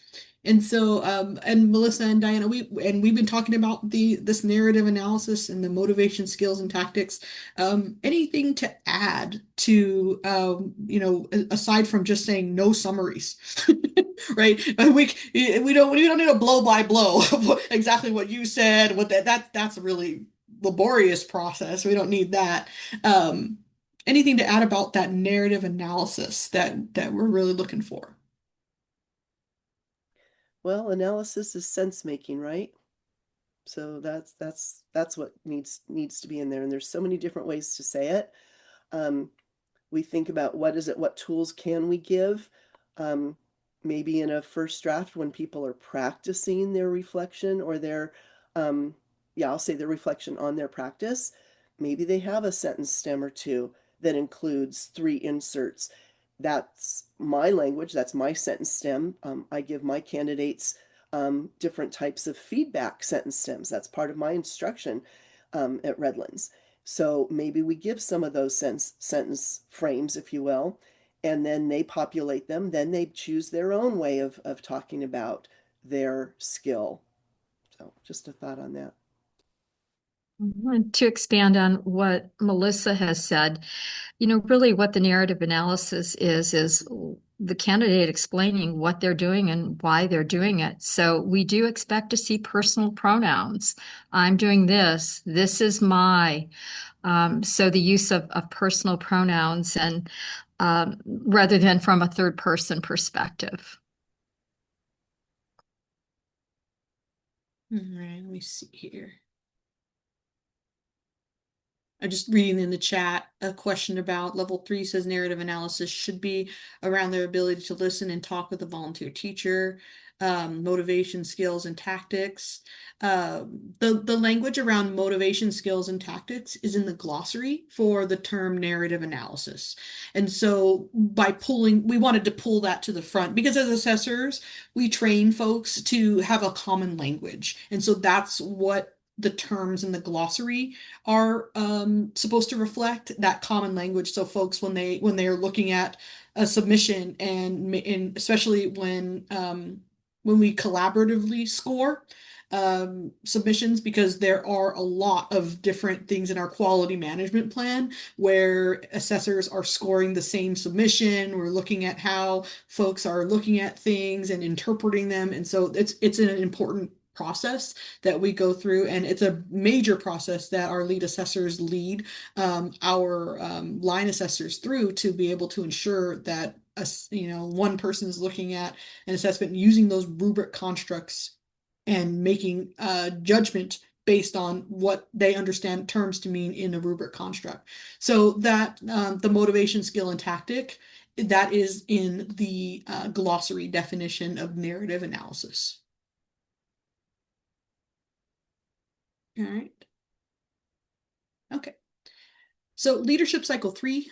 Speaker 1: And so, and Melissa and Diana, we've been talking about this narrative analysis and the motivation, skills, and tactics. Anything to add to, aside from just saying no summaries, right? We don't need a blow by blow of exactly what you said. That's a really laborious process. We don't need that. Anything to add about that narrative analysis that we're really looking for?
Speaker 3: Well, analysis is sense making, right? So that's what needs to be in there. And there's so many different ways to say it. We think about what tools can we give? Maybe in a first draft when people are practicing their reflection or I'll say their reflection on their practice, maybe they have a sentence stem or two that includes 3 inserts. That's my language, that's my sentence stem. I give my candidates different types of feedback sentence stems. That's part of my instruction at Redlands. So maybe we give some of those sentence frames, if you will, and then they populate them. Then they choose their own way of talking about their skill. So just a thought on that.
Speaker 4: To expand on what Melissa has said, really what the narrative analysis is the candidate explaining what they're doing and why they're doing it. So we do expect to see personal pronouns. I'm doing this. This is my. So the use of personal pronouns and rather than from a third person perspective.
Speaker 1: All right, let me see here. I'm just reading in the chat a question about level 3 says narrative analysis should be around their ability to listen and talk with a volunteer teacher, motivation, skills, and tactics. The language around motivation, skills, and tactics is in the glossary for the term narrative analysis. And so we wanted to pull that to the front because as assessors, we train folks to have a common language. And so that's what the terms in the glossary are supposed to reflect, that common language. So folks, when they are looking at a submission and especially when we collaboratively score submissions, because there are a lot of different things in our quality management plan where assessors are scoring the same submission. We're looking at how folks are looking at things and interpreting them. And so it's an important process that we go through, and it's a major process that our lead assessors lead our line assessors through to be able to ensure that one person is looking at an assessment using those rubric constructs and making a judgment based on what they understand terms to mean in a rubric construct. So that the motivation, skill, and tactic, that is in the glossary definition of narrative analysis. All right. Okay. So leadership cycle 3,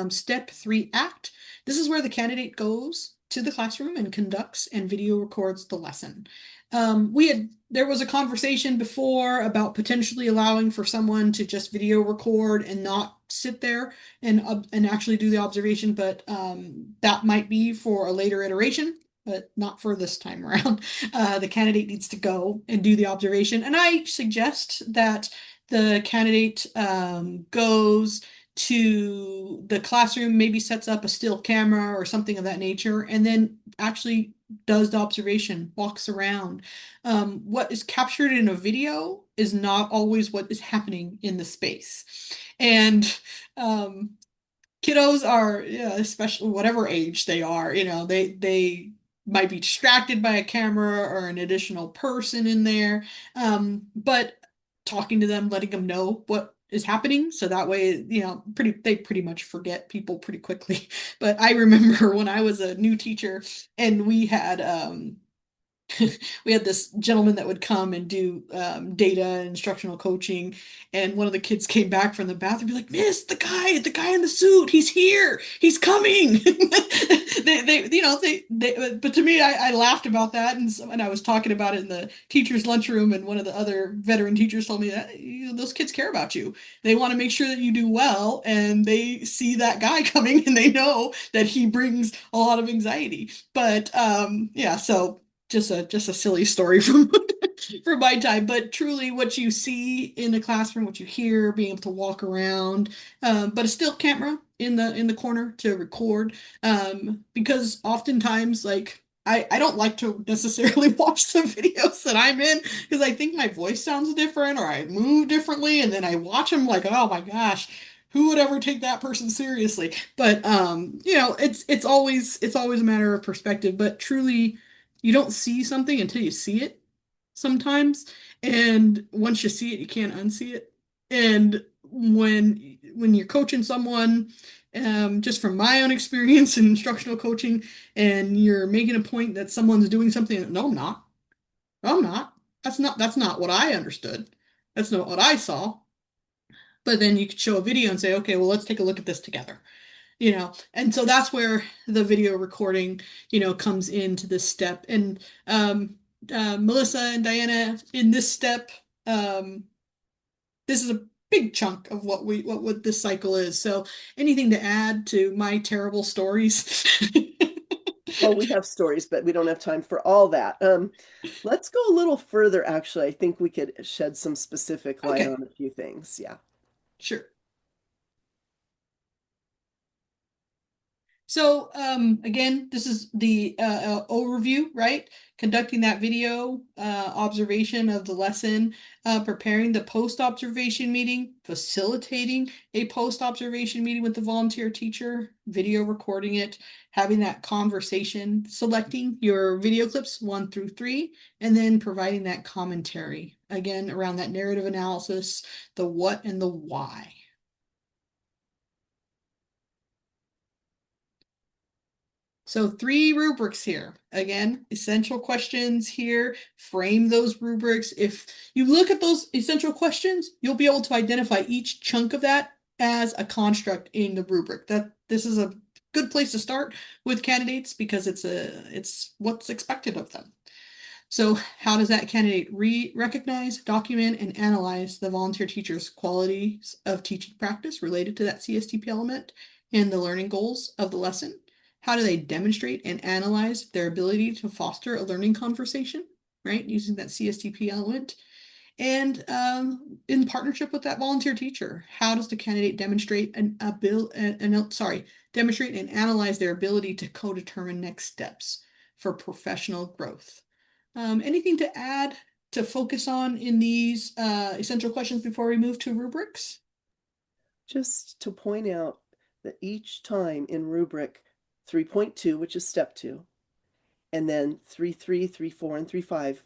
Speaker 1: step 3 act. This is where the candidate goes to the classroom and conducts and video records the lesson. There was a conversation before about potentially allowing for someone to just video record and not sit there and actually do the observation, but that might be for a later iteration, but not for this time around. The candidate needs to go and do the observation, and I suggest that the candidate goes to the classroom, maybe sets up a still camera or something of that nature, and then actually does the observation, walks around. What is captured in a video is not always what is happening in the space. And kiddos are, especially whatever age they are, they might be distracted by a camera or an additional person in there. But talking to them, letting them know what is happening, so that way, they pretty much forget people pretty quickly. But I remember when I was a new teacher and we had we had this gentleman that would come and do data and instructional coaching, and one of the kids came back from the bathroom, be like, "Miss, the guy in the suit, he's here, he's coming." But to me, I laughed about that, and I was talking about it in the teacher's lunchroom, and one of the other veteran teachers told me that those kids care about you. They want to make sure that you do well, and they see that guy coming, and they know that he brings a lot of anxiety. But yeah, so just a silly story from from my time, but truly what you see in the classroom, what you hear, being able to walk around, but a still camera in the corner to record, because oftentimes, like, I don't like to necessarily watch the videos that I'm in because I think my voice sounds different or I move differently, and then I watch them like, oh my gosh, who would ever take that person seriously? But it's always a matter of perspective, but truly you don't see something until you see it sometimes. And once you see it, you can't unsee it. And when you're coaching someone, just from my own experience in instructional coaching, and you're making a point that someone's doing something, no, I'm not. No, I'm not. That's not what I understood. That's not what I saw. But then you could show a video and say, okay, well, let's take a look at this together. And so that's where the video recording comes into this step. And Melissa and Diana, in this step, this is a big chunk of what this cycle is. So anything to add to my terrible stories?
Speaker 3: Well, we have stories, but we don't have time for all that. Let's go a little further, actually. I think we could shed some specific light
Speaker 1: Okay.
Speaker 3: on a few things. Yeah.
Speaker 1: Sure. So again, this is the overview, right? Conducting that video observation of the lesson, preparing the post-observation meeting, facilitating a post-observation meeting with the volunteer teacher, video recording it, having that conversation, selecting your video clips 1 through 3, and then providing that commentary, again, around that narrative analysis, the what and the why. So 3 rubrics here. Again, essential questions here. Frame those rubrics. If you look at those essential questions, you'll be able to identify each chunk of that as a construct in the rubric. This is a good place to start with candidates because it's what's expected of them. So how does that candidate recognize, document, and analyze the volunteer teacher's qualities of teaching practice related to that CSTP element and the learning goals of the lesson? How do they demonstrate and analyze their ability to foster a learning conversation, right, using that CSTP element? And in partnership with that volunteer teacher, how does the candidate demonstrate demonstrate and analyze their ability to co-determine next steps for professional growth? Anything to add to focus on in these essential questions before we move to rubrics?
Speaker 3: Just to point out that each time in rubric 3.2, which is step 2, and then 3.3, 3.4, and 3.5,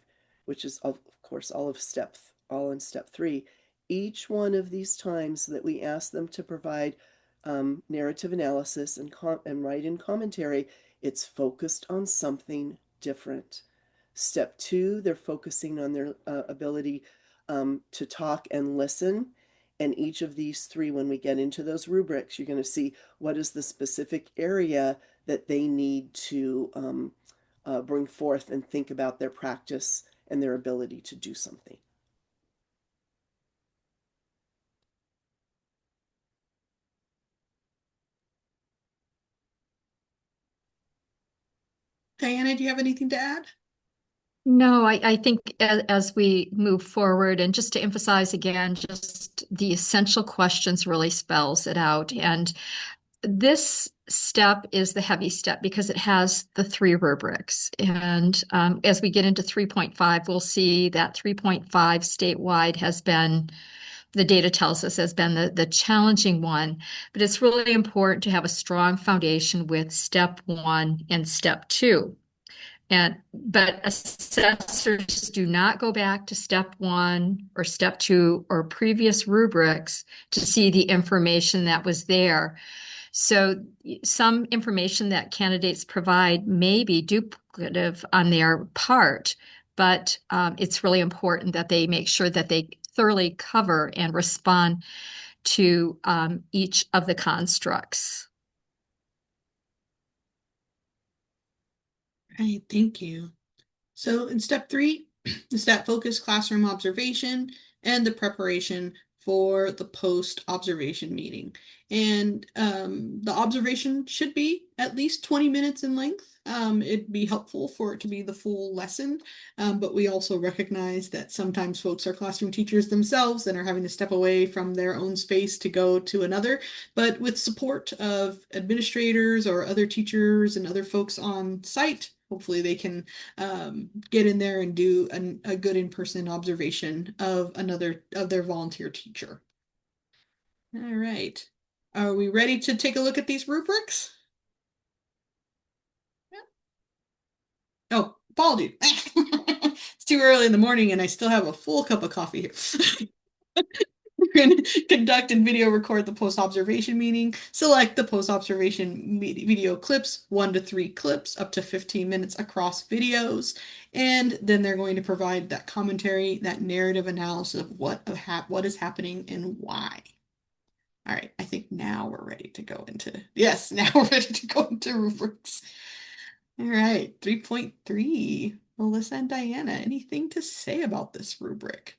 Speaker 3: which is of course all in step 3, each one of these times that we ask them to provide narrative analysis and write in commentary, it's focused on something different. Step 2, they're focusing on their ability to talk and listen, And each of these three, when we get into those rubrics, you're going to see what is the specific area that they need to bring forth and think about their practice and their ability to do something.
Speaker 1: Diana, do you have anything to add?
Speaker 4: No, I think as we move forward, and just to emphasize again, just the essential questions really spells it out. And this step is the heavy step because it has the three rubrics. And as we get into 3.5, we'll see that 3.5 statewide has been, the data tells us, has been the challenging one. But it's really important to have a strong foundation with step 1 and step 2. But assessors do not go back to step 1 or step 2 or previous rubrics to see the information that was there. So some information that candidates provide may be duplicative on their part, but it's really important that they make sure that they thoroughly cover and respond to each of the constructs.
Speaker 1: Right, thank you. So in step 3, the stat focused classroom observation and the preparation for the post-observation meeting. And the observation should be at least 20 minutes in length. It'd be helpful for it to be the full lesson, but we also recognize that sometimes folks are classroom teachers themselves and are having to step away from their own space to go to another. But with support of administrators or other teachers and other folks on site, hopefully they can get in there and do a good in-person observation of their volunteer teacher. All right. Are we ready to take a look at these rubrics? Yeah. Oh, apologies. It's too early in the morning and I still have a full cup of coffee here. We're going to conduct and video record the post-observation meeting. Select the post-observation video clips, 1 to 3 clips, up to 15 minutes across videos. And then they're going to provide that commentary, that narrative analysis of what is happening and why. All right, I think now we're ready to go into, yes, now we're ready to go into rubrics. All right, 3.3. Melissa and Diana, anything to say about this rubric?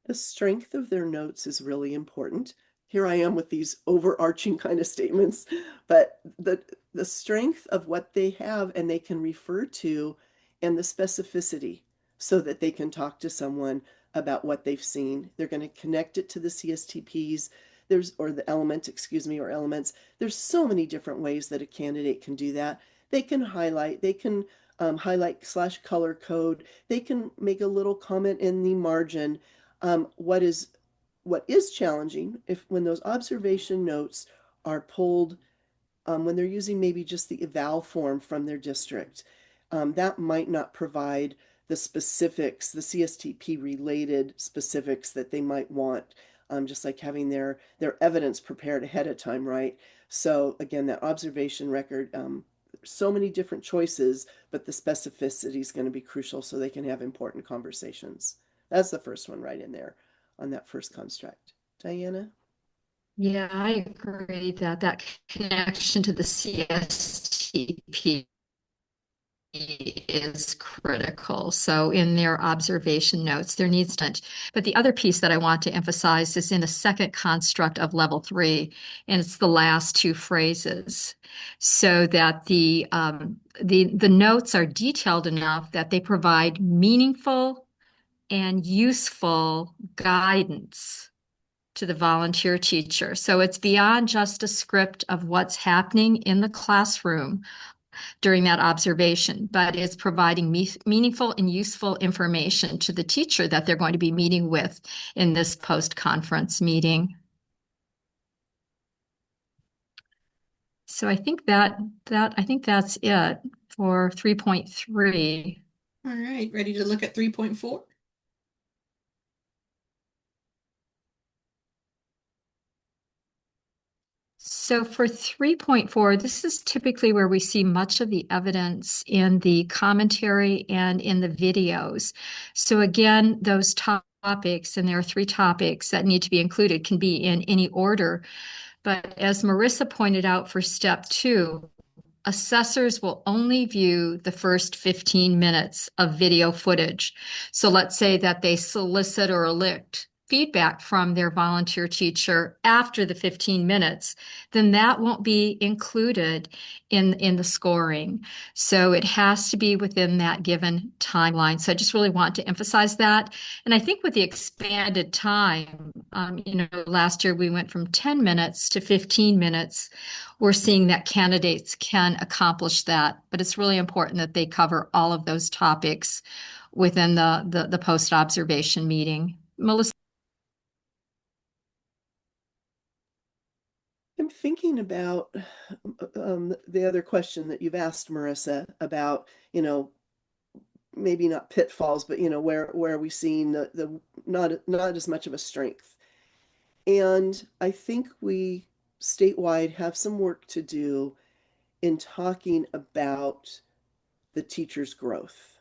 Speaker 3: The strength of their notes is really important. Here I am with these overarching kind of statements, but the strength of what they have and they can refer to, and the specificity so that they can talk to someone about what they've seen. They're going to connect it to the CSTPs, or the element, or elements. There's so many different ways that a candidate can do that. They can highlight, highlight/color code. They can make a little comment in the margin. What is challenging when those observation notes are pulled, when they're using maybe just the eval form from their district, that might not provide the specifics, the CSTP related specifics that they might want, just like having their evidence prepared ahead of time, right? So again, that observation record, so many different choices, but the specificity is going to be crucial so they can have important conversations. That's the first one right in there on that first construct. Diana?
Speaker 4: Yeah, I agree that that connection to the CSTP is critical. So in their observation notes, there needs to, but the other piece that I want to emphasize is in the second construct of level 3, and it's the last 2 phrases, so that the notes are detailed enough that they provide meaningful and useful guidance to the volunteer teacher. So it's beyond just a script of what's happening in the classroom during that observation, but it's providing meaningful and useful information to the teacher that they're going to be meeting with in this post-conference meeting. So I think that's it for 3.3.
Speaker 1: All right, ready to look at 3.4?
Speaker 4: So for 3.4, this is typically where we see much of the evidence in the commentary and in the videos. So again, those top topics, and there are 3 topics that need to be included, can be in any order. But as Marissa pointed out for step 2, assessors will only view the first 15 minutes of video footage. So let's say that they solicit or elect feedback from their volunteer teacher after the 15 minutes, then that won't be included in the scoring. So it has to be within that given timeline. So I just really want to emphasize that. And I think with the expanded time, last year we went from 10 minutes to 15 minutes. We're seeing that candidates can accomplish that, but it's really important that they cover all of those topics within the post-observation meeting. Melissa?
Speaker 3: I'm thinking about the other question that you've asked, Marissa, about, maybe not pitfalls, but, where are we seeing the not as much of a strength? And I think we statewide have some work to do in talking about the teacher's growth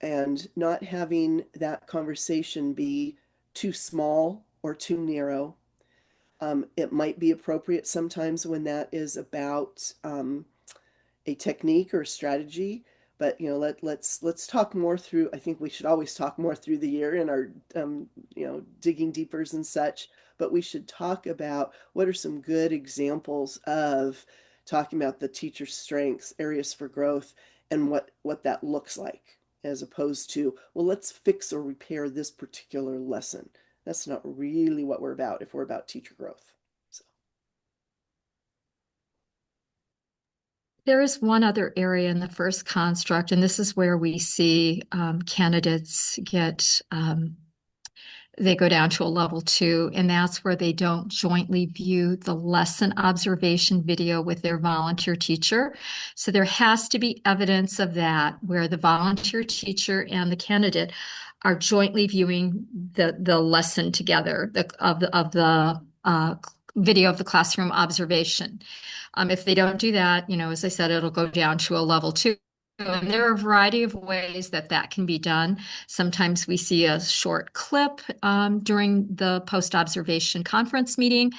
Speaker 3: and not having that conversation be too small or too narrow. It might be appropriate sometimes when that is about a technique or a strategy, but let's talk more through. I think we should always talk more through the year in our digging deepers and such. But we should talk about what are some good examples of talking about the teacher's strengths, areas for growth, and what that looks like, as opposed to, well, let's fix or repair this particular lesson. That's not really what we're about if we're about teacher growth. So.
Speaker 4: There is one other area in the first construct, and this is where we see candidates they go down to a level 2, and that's where they don't jointly view the lesson observation video with their volunteer teacher. So there has to be evidence of that, where the volunteer teacher and the candidate are jointly viewing the lesson together, of the video of the classroom observation. If they don't do that, as I said, it'll go down to a level 2. And there are a variety of ways that can be done. Sometimes we see a short clip during the post-observation conference meeting.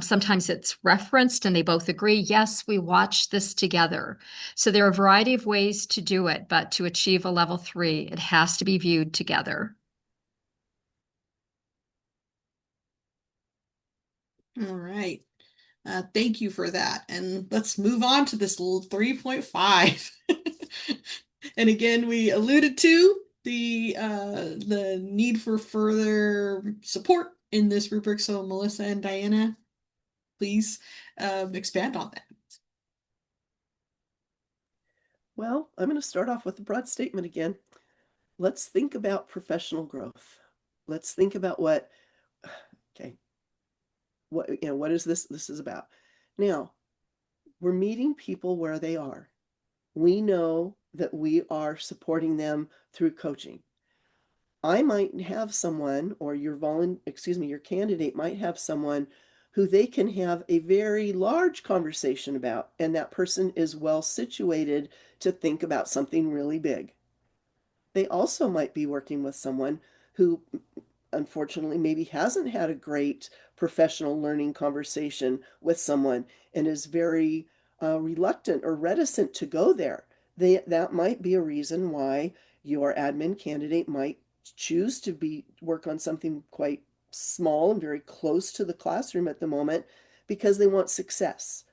Speaker 4: Sometimes it's referenced and they both agree, yes, we watched this together. So there are a variety of ways to do it, but to achieve a level 3, it has to be viewed together.
Speaker 1: All right. Thank you for that. And let's move on to this little 3.5. And again, we alluded to the need for further support in this rubric. So Melissa and Diana, please expand on that.
Speaker 3: Well, I'm going to start off with a broad statement again. Let's think about professional growth. Let's think about what is this is about. Now, we're meeting people where they are. We know that we are supporting them through coaching. I might have someone, or your candidate might have someone who they can have a very large conversation about, and that person is well situated to think about something really big. They also might be working with someone who unfortunately maybe hasn't had a great professional learning conversation with someone and is very reluctant or reticent to go there. That might be a reason why your admin candidate might choose to work on something quite small and very close to the classroom at the moment because they want success.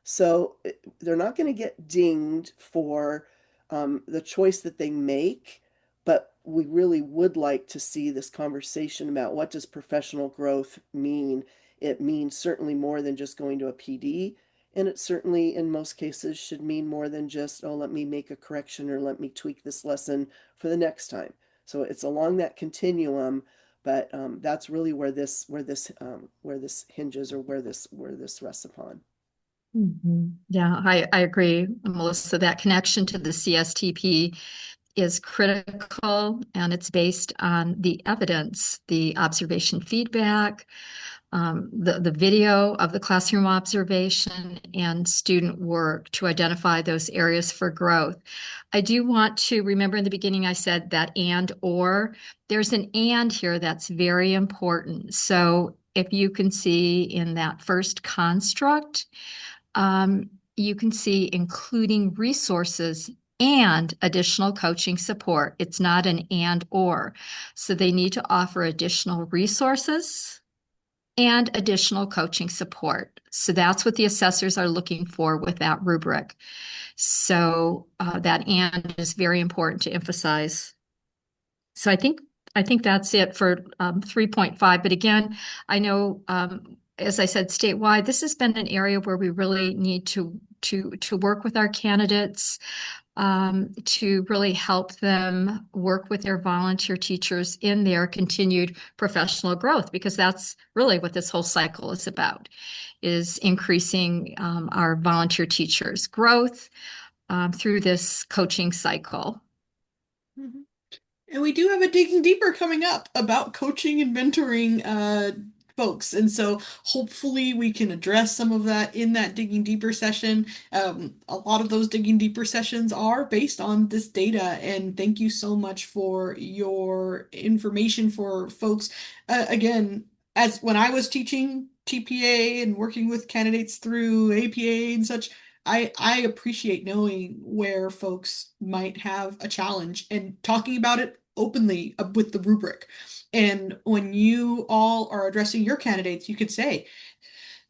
Speaker 3: So they're not going to get dinged for the choice that they make, but we really would like to see this conversation about what does professional growth mean. It means certainly more than just going to a PD, and it certainly in most cases should mean more than just, oh, let me make a correction or let me tweak this lesson for the next time. So it's along that continuum, but that's really where this hinges, or where this rests upon.
Speaker 4: Mm-hmm. Yeah, I agree, Melissa. That connection to the CSTP is critical, and it's based on the evidence, the observation feedback, the video of the classroom observation and student work to identify those areas for growth. I do want to remember in the beginning I said that and or. There's an and here that's very important. So if you can see in that first construct, you can see including resources and additional coaching support. It's not an and or. So they need to offer additional resources and additional coaching support. So that's what the assessors are looking for with that rubric. So that and is very important to emphasize. So I think that's it for 3.5. But again, I know, as I said, statewide, this has been an area where we really need to work with our candidates, to really help them work with their volunteer teachers in their continued professional growth, because that's really what this whole cycle is about, is increasing our volunteer teachers' growth through this coaching cycle.
Speaker 1: Mhm. And we do have a digging deeper coming up about coaching and mentoring folks. And so hopefully we can address some of that in that digging deeper session. A lot of those digging deeper sessions are based on this data. And thank you so much for your information for folks. Again, as when I was teaching TPA and working with candidates through APA and such, I appreciate knowing where folks might have a challenge and talking about it openly with the rubric. And when you all are addressing your candidates, you could say,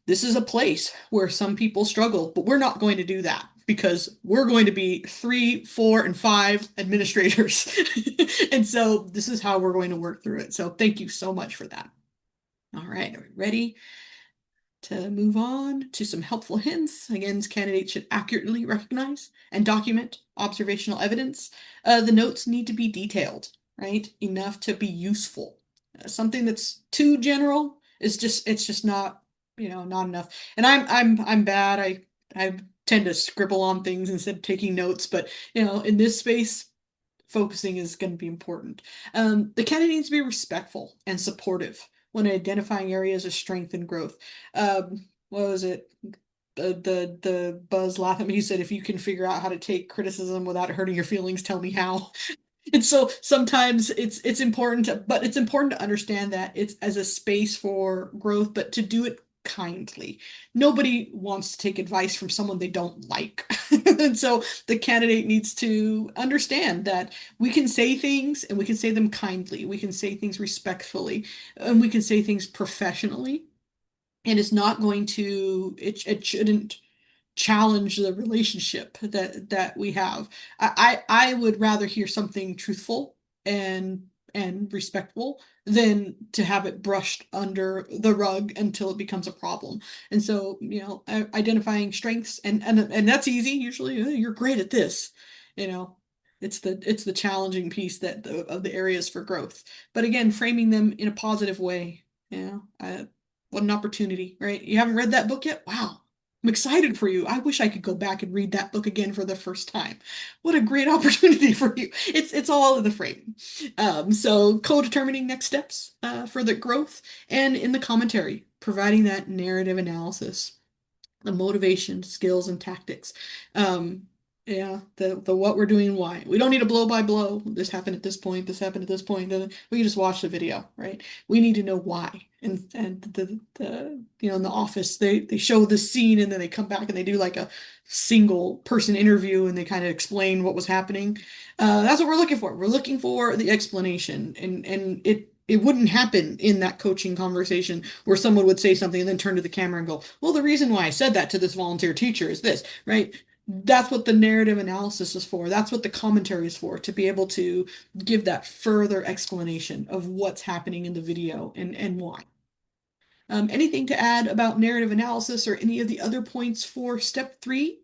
Speaker 1: this is a place where some people struggle, but we're not going to do that because we're going to be 3, 4, and 5 administrators. And so this is how we're going to work through it. So thank you so much for that. All right, are we ready to move on to some helpful hints? Again, candidates should accurately recognize and document observational evidence. The notes need to be detailed, right? Enough to be useful. Something that's too general is it's just not, not enough. And I'm bad. I tend to scribble on things instead of taking notes, but in this space, focusing is going to be important. The candidate needs to be respectful and supportive when identifying areas of strength and growth. What was it? The Buzz laughed at me. He said, "If you can figure out how to take criticism without hurting your feelings, tell me how." And so sometimes it's important but it's important to understand that it's as a space for growth, but to do it kindly. Nobody wants to take advice from someone they don't like. And so the candidate needs to understand that we can say things and we can say them kindly. We can say things respectfully and we can say things professionally. And it's not going to, it shouldn't challenge the relationship that we have. I would rather hear something truthful and respectful than to have it brushed under the rug until it becomes a problem. And so, identifying strengths and that's easy. Usually, you're great at this. You know, it's the challenging piece of the areas for growth. But again, framing them in a positive way. What an opportunity, right? You haven't read that book yet? Wow. I'm excited for you. I wish I could go back and read that book again for the first time. What a great opportunity for you. It's all in the frame. So co-determining next steps for the growth and in the commentary, providing that narrative analysis, the motivation, skills, and tactics. Yeah, the what we're doing and why. We don't need a blow by blow. This happened at this point, this happened at this point. We can just watch the video, right? We need to know why. And the in the office they show the scene and then they come back and they do like a single person interview and they kind of explain what was happening. That's what we're looking for. We're looking for the explanation and it wouldn't happen in that coaching conversation where someone would say something and then turn to the camera and go, well, the reason why I said that to this volunteer teacher is this, right? That's what the narrative analysis is for. That's what the commentary is for, to be able to give that further explanation of what's happening in the video and why. Anything to add about narrative analysis or any of the other points for step 3?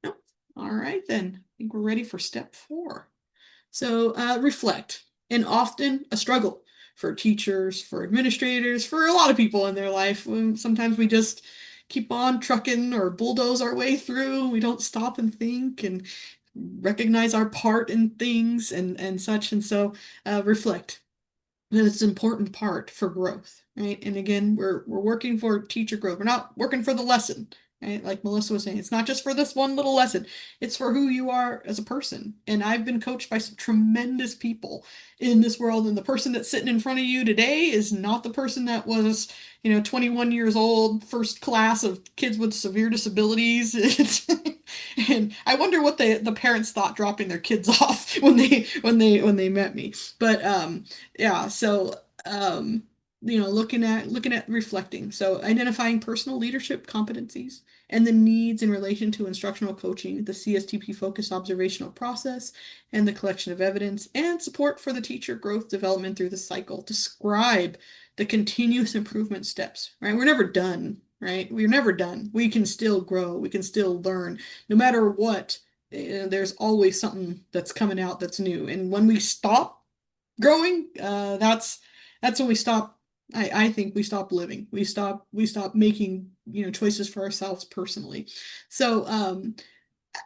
Speaker 1: No? All right, then. I think we're ready for step 4. So reflect, and often a struggle for teachers, for administrators, for a lot of people in their life. Sometimes we just keep on trucking or bulldoze our way through. We don't stop and think and recognize our part in things and such. And so reflect. It's an important part for growth, right? And again, we're working for teacher growth. We're not working for the lesson, right? Like Melissa was saying, it's not just for this one little lesson. It's for who you are as a person. And I've been coached by some tremendous people in this world. And the person that's sitting in front of you today is not the person that was, 21 years old, first class of kids with severe disabilities. And I wonder what the parents thought dropping their kids off when they met me. But yeah, so looking at reflecting, so identifying personal leadership competencies and the needs in relation to instructional coaching, the CSTP focused observational process, and the collection of evidence and support for the teacher growth development through the cycle. Describe the continuous improvement steps, right? We're never done, right? We're never done. We can still grow, we can still learn, no matter what. There's always something that's coming out that's new, and when we stop growing, that's when we stop. I think we stop living. We stop making choices for ourselves personally. So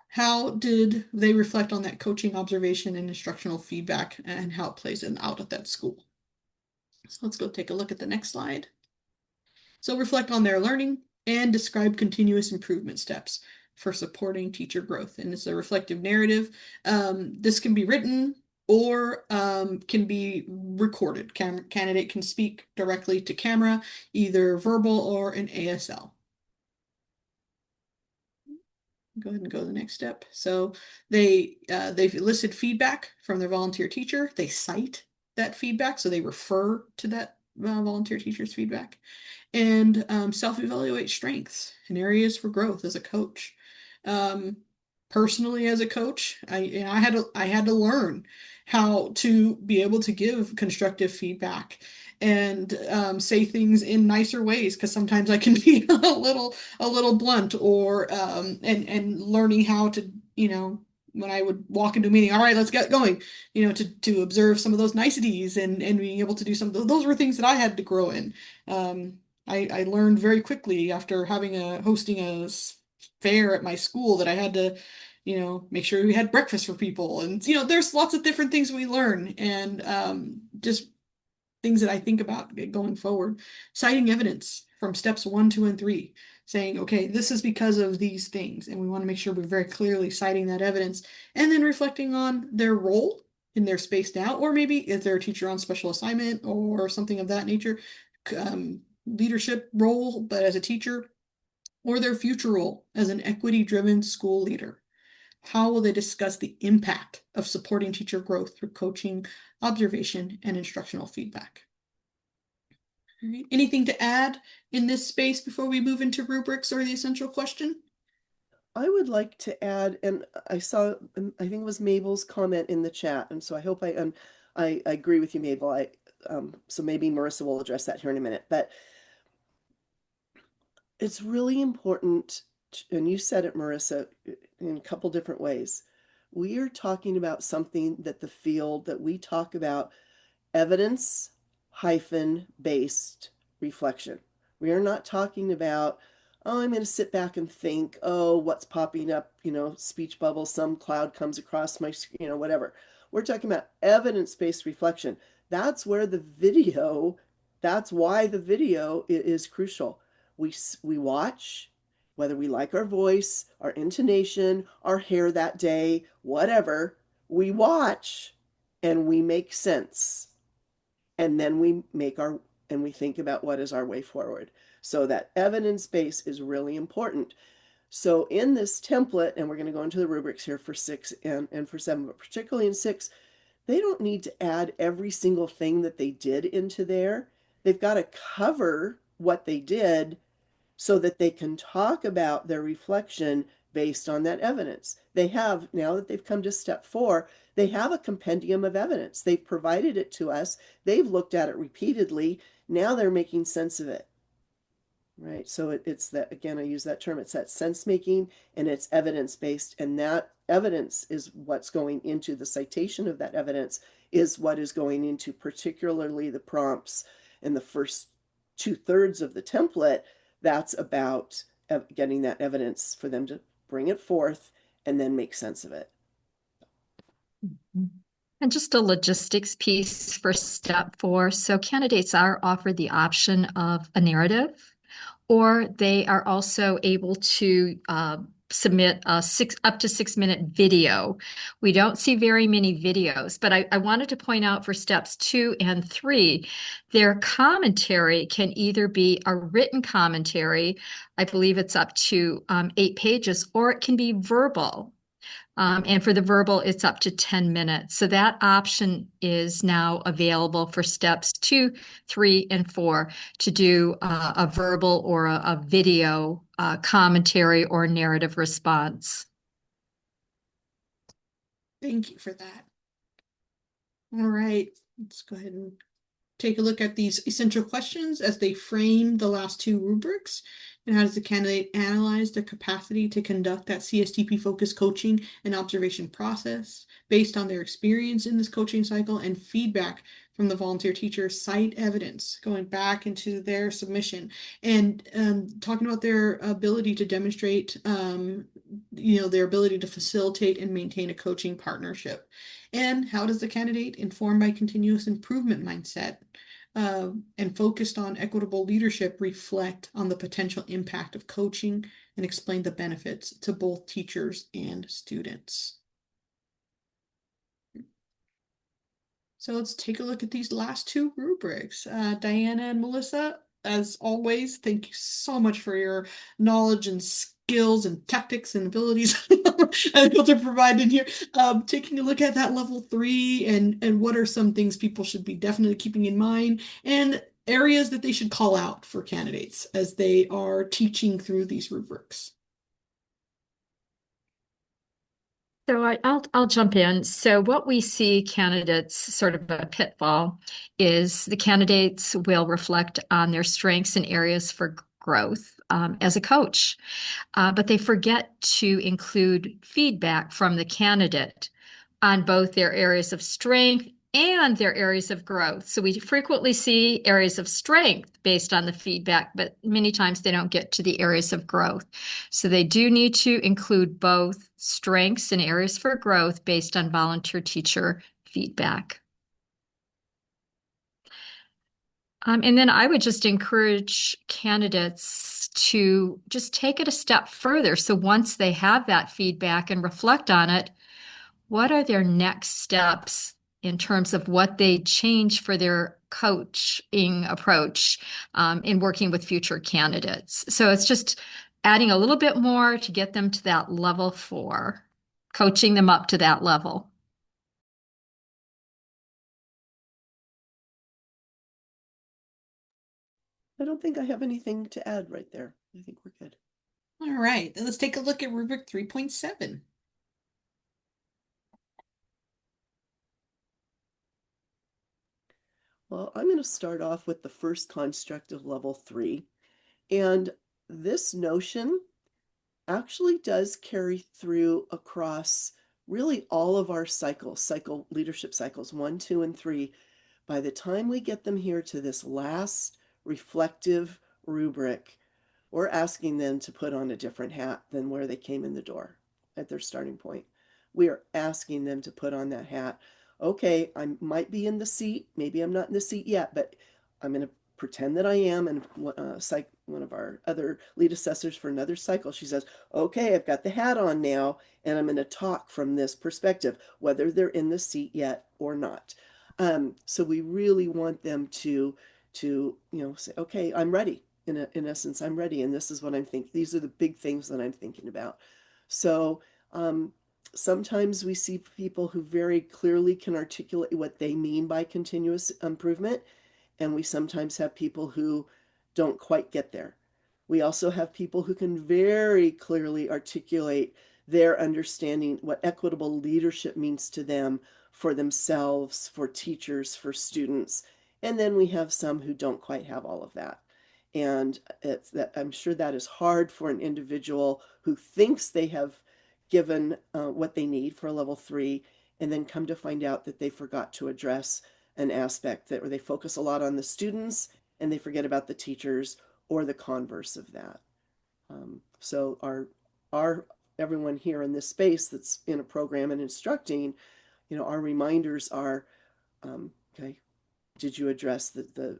Speaker 1: how did they reflect on that coaching observation and instructional feedback and how it plays out at that school? So let's go take a look at the next slide. So reflect on their learning and describe continuous improvement steps for supporting teacher growth. And it's a reflective narrative. This can be written or can be recorded. Candidate can speak directly to camera, either verbal or in ASL. Go ahead and go to the next step. So they've elicited feedback from their volunteer teacher. They cite that feedback, so they refer to that volunteer teacher's feedback, and self-evaluate strengths and areas for growth as a coach. Personally, as a coach, I had to learn how to be able to give constructive feedback and say things in nicer ways, because sometimes I can be a little blunt, or and learning how to, when I would walk into a meeting, all right, let's get going, to observe some of those niceties and being able to do some of those were things that I had to grow in. I learned very quickly after hosting a fair at my school that I had to, make sure we had breakfast for people. And, there's lots of different things we learn, and just things that I think about going forward. Citing evidence from steps 1, 2, and 3, saying, okay, this is because of these things. And we want to make sure we're very clearly citing that evidence, and then reflecting on their role in their space now, or maybe if they're a teacher on special assignment or something of that nature, leadership role, but as a teacher, or their future role as an equity-driven school leader. How will they discuss the impact of supporting teacher growth through coaching, observation, and instructional feedback? All right. Anything to add in this space before we move into rubrics or the essential question?
Speaker 3: I would like to add, and I saw, I think it was Mabel's comment in the chat, and so I hope I agree with you, Mabel. So maybe Marissa will address that here in a minute, but it's really important, and you said it, Marissa, in a couple different ways. We are talking about something that the field that we talk about, evidence based reflection. We are not talking about, oh, I'm going to sit back and think, oh, what's popping up, speech bubble, some cloud comes across my, whatever. We're talking about evidence-based reflection. That's why the video is crucial. We watch, whether we like our voice, our intonation, our hair that day, whatever, we watch and we make sense. And then we think about what is our way forward. So that evidence base is really important. So in this template, and we're going to go into the rubrics here for 6 and for 7, but particularly in 6, they don't need to add every single thing that they did into there. They've got to cover what they did so that they can talk about their reflection based on that evidence. They have, now that they've come to step 4, they have a compendium of evidence. They've provided it to us. They've looked at it repeatedly. Now they're making sense of it. Right? So it's that, again, I use that term, it's that sense making, and it's evidence based. And that evidence is what's going into the citation of that evidence, is what is going into particularly the prompts in the first 2/3 of the template. That's about getting that evidence for them to bring it forth and then make sense of it.
Speaker 4: And just a logistics piece for step 4. So candidates are offered the option of a narrative, or they are also able to submit a up to 6 minute video. We don't see very many videos, but I wanted to point out for steps 2 and 3, their commentary can either be a written commentary, I believe it's up to 8 pages, or it can be verbal. And for the verbal, it's up to 10 minutes. So that option is now available for steps 2, 3, and 4 to do a verbal or a video commentary or narrative response.
Speaker 1: Thank you for that. All right, let's go ahead and take a look at these essential questions as they frame the last 2 rubrics. And how does the candidate analyze their capacity to conduct that CSTP-focused coaching and observation process based on their experience in this coaching cycle and feedback from the volunteer teacher, cite evidence going back into their submission, and talking about their ability to demonstrate, their ability to facilitate and maintain a coaching partnership. And how does the candidate, informed by continuous improvement mindset, and focused on equitable leadership, reflect on the potential impact of coaching and explain the benefits to both teachers and students? So let's take a look at these last 2 rubrics. Diana and Melissa, as always, thank you so much for your knowledge and skills and tactics and abilities able to provide in here. Taking a look at that level 3 and what are some things people should be definitely keeping in mind, and areas that they should call out for candidates as they are teaching through these rubrics.
Speaker 4: So I'll jump in. So what we see candidates sort of a pitfall is the candidates will reflect on their strengths and areas for growth as a coach, but they forget to include feedback from the candidate on both their areas of strength and their areas of growth. So we frequently see areas of strength based on the feedback, but many times they don't get to the areas of growth. So they do need to include both strengths and areas for growth based on volunteer teacher feedback. And then I would just encourage candidates to just take it a step further. So once they have that feedback and reflect on it, what are their next steps in terms of what they change for their coaching approach in working with future candidates? So it's just adding a little bit more to get them to that level 4, coaching them up to that level.
Speaker 3: I don't think I have anything to add right there. I think we're good.
Speaker 1: All right, then let's take a look at rubric 3.7.
Speaker 3: Well, I'm going to start off with the first construct of level 3. And this notion actually does carry through across really all of our cycle leadership cycles, 1, 2, and 3. By the time we get them here to this last reflective rubric, we're asking them to put on a different hat than where they came in the door at their starting point. We are asking them to put on that hat. Okay, I might be in the seat. Maybe I'm not in the seat yet, but I'm going to pretend that I am. And one of our other lead assessors for another cycle, she says, okay, I've got the hat on now, and I'm going to talk from this perspective, whether they're in the seat yet or not. So we really want them to say, okay, I'm ready. In essence, I'm ready, and this is what I'm thinking. These are the big things that I'm thinking about. So sometimes we see people who very clearly can articulate what they mean by continuous improvement, and we sometimes have people who don't quite get there. We also have people who can very clearly articulate their understanding what equitable leadership means to them, for themselves, for teachers, for students. And then we have some who don't quite have all of that. And I'm sure that is hard for an individual who thinks they have given what they need for a level 3, and then come to find out that they forgot to address an aspect that, or they focus a lot on the students and they forget about the teachers, or the converse of that. So our everyone here in this space that's in a program and instructing, Our reminders are, okay, did you address the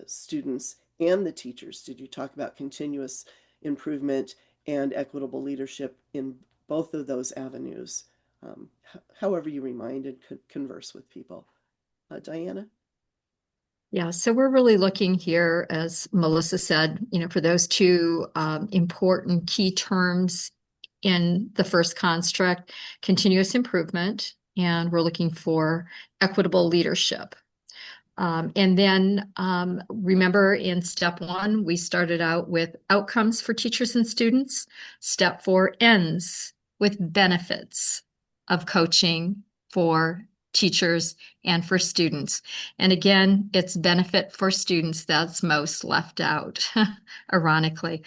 Speaker 3: students and the teachers? Did you talk about continuous improvement and equitable leadership in both of those avenues? However you remind and converse with people. Diana?
Speaker 4: Yeah, so we're really looking here, as Melissa said, for those two important key terms in the first construct, continuous improvement, and we're looking for equitable leadership. And then remember in step 1, we started out with outcomes for teachers and students. Step 4 ends with benefits of coaching for teachers and for students. And again, it's benefit for students that's most left out, ironically.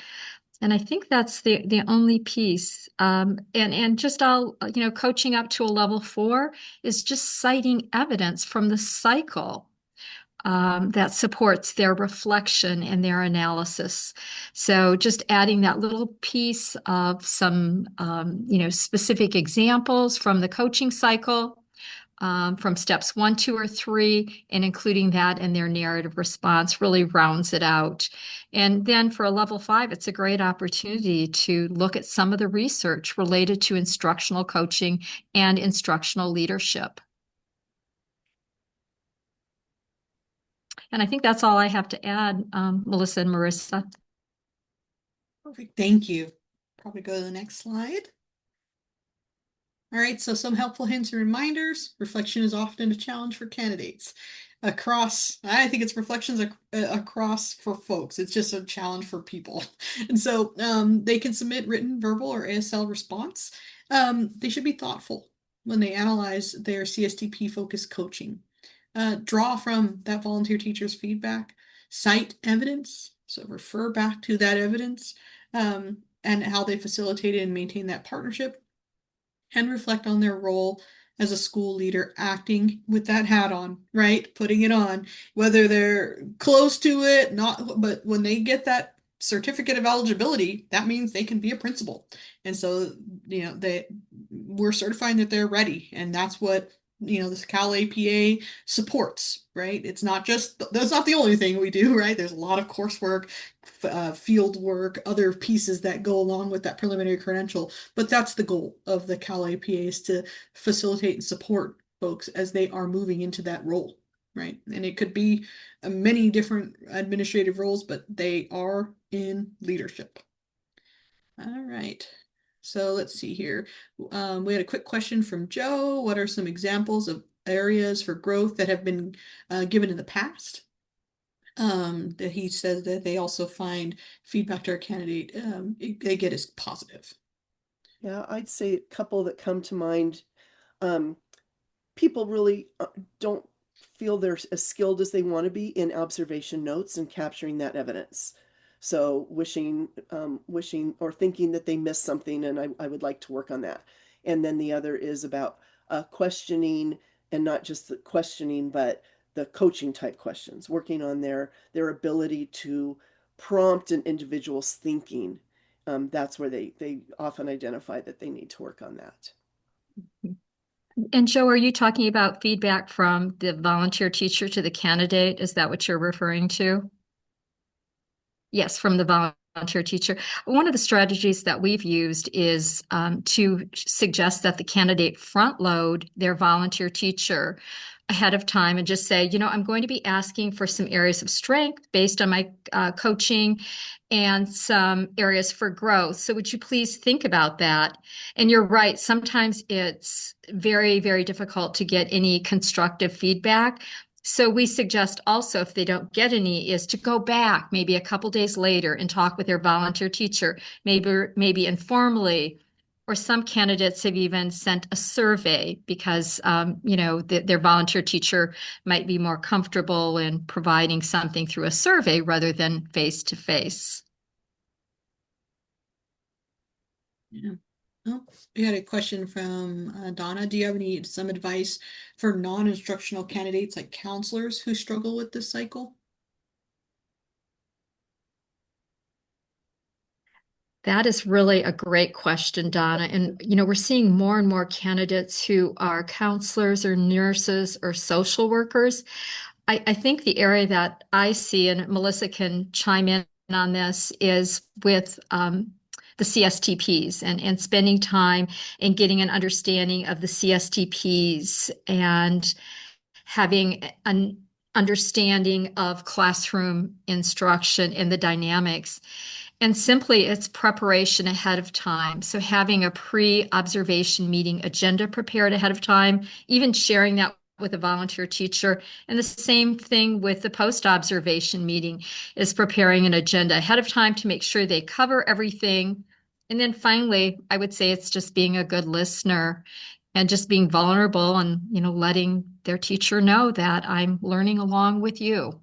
Speaker 4: And I think that's the only piece. And just all, coaching up to a level 4 is just citing evidence from the cycle that supports their reflection and their analysis. So just adding that little piece of some, specific examples from the coaching cycle, from steps 1, 2, or 3, and including that in their narrative response really rounds it out. And then for a level 5, it's a great opportunity to look at some of the research related to instructional coaching and instructional leadership. And I think that's all I have to add, Melissa and Marissa.
Speaker 1: Perfect. Thank you. Probably go to the next slide. All right, so some helpful hints and reminders. Reflection is often a challenge for candidates. I think it's reflections across for folks. It's just a challenge for people. And so they can submit written, verbal, or ASL response. They should be thoughtful when they analyze their CSTP-focused coaching. Draw from that volunteer teacher's feedback. Cite evidence, so refer back to that evidence and how they facilitated and maintain that partnership. And reflect on their role as a school leader, acting with that hat on, right? Putting it on, whether they're close to it, not, but when they get that certificate of eligibility, that means they can be a principal. And so, we're certifying that they're ready. And that's what, this CalAPA supports, right? It's not just, that's not the only thing we do, right? There's a lot of coursework, field work, other pieces that go along with that preliminary credential. But that's the goal of the CalAPA, is to facilitate and support folks as they are moving into that role, right? And it could be many different administrative roles, but they are in leadership. All right. So let's see here. We had a quick question from Joe. What are some examples of areas for growth that have been given in the past? That he says that they also find feedback to our candidate they get is positive.
Speaker 3: Yeah, I'd say a couple that come to mind. People really don't feel they're as skilled as they want to be in observation notes and capturing that evidence. So wishing or thinking that they missed something, and I would like to work on that. And then the other is about questioning, and not just the questioning, but the coaching type questions, working on their ability to prompt an individual's thinking. That's where they often identify that they need to work on that.
Speaker 4: And Joe, are you talking about feedback from the volunteer teacher to the candidate? Is that what you're referring to? Yes, from the volunteer teacher. One of the strategies that we've used is to suggest that the candidate front load their volunteer teacher ahead of time and just say, I'm going to be asking for some areas of strength based on my coaching and some areas for growth. So would you please think about that? And you're right, sometimes it's very, very difficult to get any constructive feedback. So we suggest also, if they don't get any, is to go back maybe a couple days later and talk with their volunteer teacher, maybe informally. Or some candidates have even sent a survey because, their volunteer teacher might be more comfortable in providing something through a survey rather than face to face.
Speaker 1: Yeah. Oh, we had a question from Donna. Do you have some advice for non-instructional candidates like counselors who struggle with this cycle?
Speaker 4: That is really a great question, Donna. And, we're seeing more and more candidates who are counselors or nurses or social workers. I think the area that I see, and Melissa can chime in on this, is with the CSTPs and spending time and getting an understanding of the CSTPs and having an understanding of classroom instruction and the dynamics. And simply, it's preparation ahead of time. So having a pre-observation meeting agenda prepared ahead of time, even sharing that with a volunteer teacher. And the same thing with the post-observation meeting is preparing an agenda ahead of time to make sure they cover everything. And then finally, I would say it's just being a good listener and just being vulnerable and, letting their teacher know that I'm learning along with you.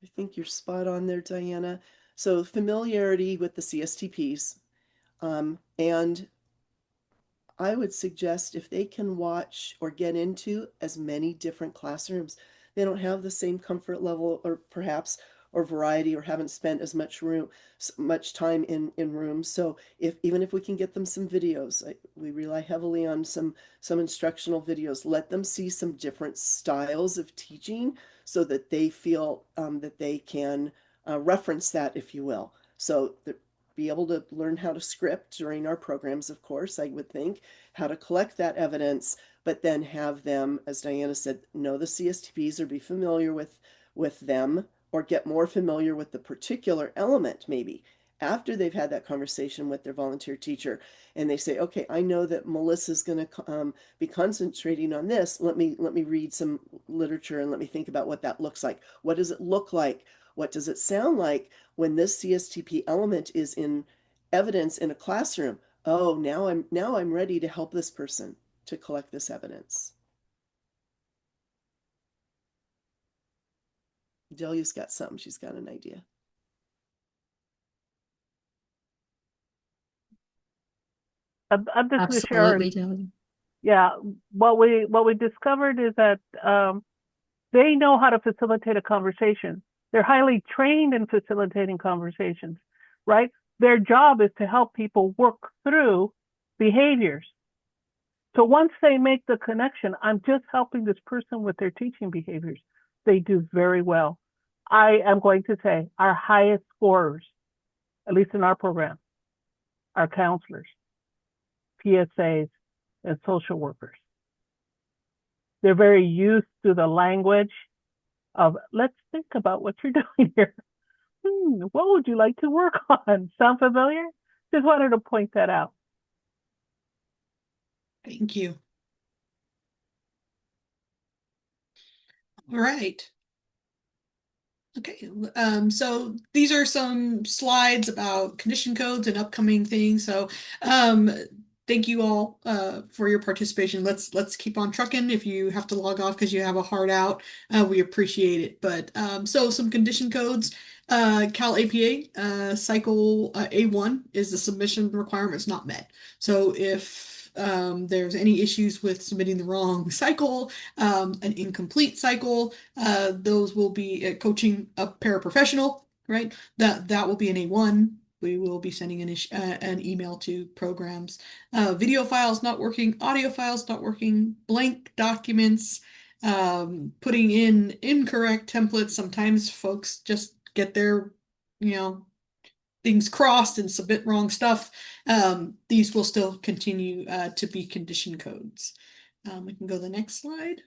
Speaker 3: I think you're spot on there, Diana. So familiarity with the CSTPs, and I would suggest if they can watch or get into as many different classrooms, they don't have the same comfort level or perhaps or variety or haven't spent as much time in rooms. So if even if we can get them some videos, we rely heavily on some instructional videos. Let them see some different styles of teaching so that they feel that they can reference that, if you will. So be able to learn how to script during our programs, of course, I would think, how to collect that evidence, but then have them, as Diana said, know the CSTPs or be familiar with them, or get more familiar with the particular element maybe after they've had that conversation with their volunteer teacher, and they say, okay, I know that Melissa's going to be concentrating on this. Let me read some literature and let me think about what that looks like. What does it look like? What does it sound like when this CSTP element is in evidence in a classroom? Oh, now I'm ready to help this person to collect this evidence. Delia's got something. She's got an idea.
Speaker 6: I'm just going to share.
Speaker 4: Absolutely, Delia.
Speaker 6: Yeah, what we discovered is that they know how to facilitate a conversation. They're highly trained in facilitating conversations, right? Their job is to help people work through behaviors. So once they make the connection, I'm just helping this person with their teaching behaviors, they do very well. I am going to say our highest scorers, at least in our program, are counselors, PSAs, and social workers. They're very used to the language of, let's think about what you're doing here. What would you like to work on? Sound familiar? Just wanted to point that out.
Speaker 1: Thank you. All right. Okay, so these are some slides about condition codes and upcoming things. So thank you all for your participation. Let's keep on trucking. If you have to log off because you have a hard out, we appreciate it. But so some condition codes. CalAPA Cycle A1 is the submission requirements not met. So if there's any issues with submitting the wrong cycle, an incomplete cycle, those will be coaching a paraprofessional, right? That will be an A1. We will be sending an email to programs. Video files not working, audio files not working, blank documents, putting in incorrect templates. Sometimes folks just get their, things crossed and submit wrong stuff. These will still continue to be condition codes. We can go to the next slide.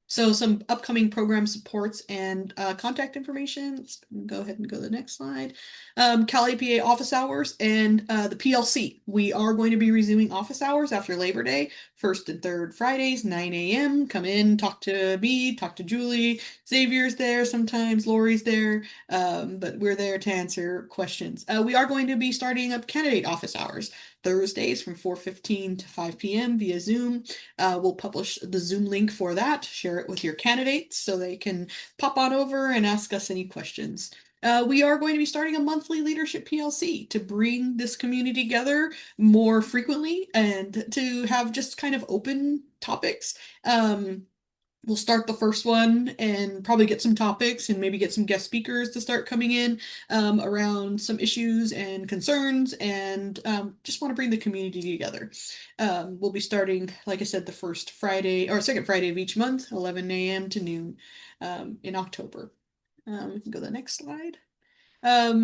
Speaker 1: So some upcoming program supports and contact information. Let's go ahead and go to the next slide. CalAPA office hours and the PLC. We are going to be resuming office hours after Labor Day, first and third Fridays, 9 a.m. Come in, talk to me, talk to Julie. Xavier's there sometimes, Lori's there, but we're there to answer questions. We are going to be starting up candidate office hours. Thursdays from 4:15 to 5 p.m. via Zoom. We'll publish the Zoom link for that, share it with your candidates so they can pop on over and ask us any questions. We are going to be starting a monthly leadership PLC to bring this community together more frequently and to have just kind of open topics. we'll start the first one and probably get some topics and maybe get some guest speakers to start coming in around some issues and concerns, and just want to bring the community together. We'll be starting, like I said, the first Friday or second Friday of each month, 11 a.m. to noon in October. We can go to the next slide.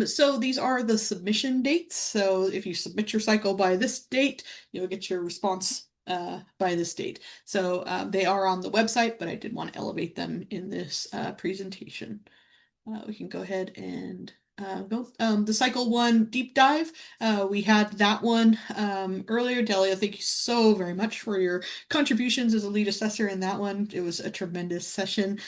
Speaker 1: So these are the submission dates. So if you submit your cycle by this date, you'll get your response by this date. So they are on the website, but I did want to elevate them in this presentation. We can go ahead and go. The cycle 1 deep dive. We had that one earlier. Delia, thank you so very much for your contributions as a lead assessor in that one. It was a tremendous session.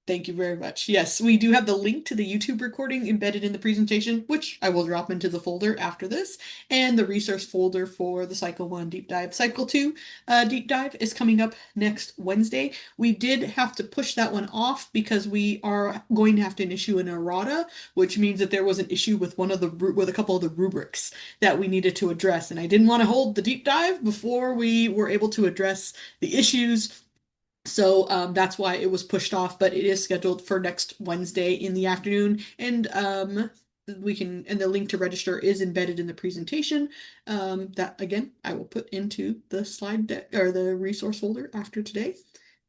Speaker 1: Thank you very much. Yes, we do have the link to the YouTube recording embedded in the presentation, which I will drop into the folder after this, and the resource folder for the Cycle 1 deep dive. Cycle 2 deep dive is coming up next Wednesday. We did have to push that one off because we are going to have to issue an errata, which means that there was an issue with with a couple of the rubrics that we needed to address, and I didn't want to hold the deep dive before we were able to address the issues. So that's why it was pushed off, but it is scheduled for next Wednesday in the afternoon. And and the link to register is embedded in the presentation. That again, I will put into the slide deck or the resource folder after today.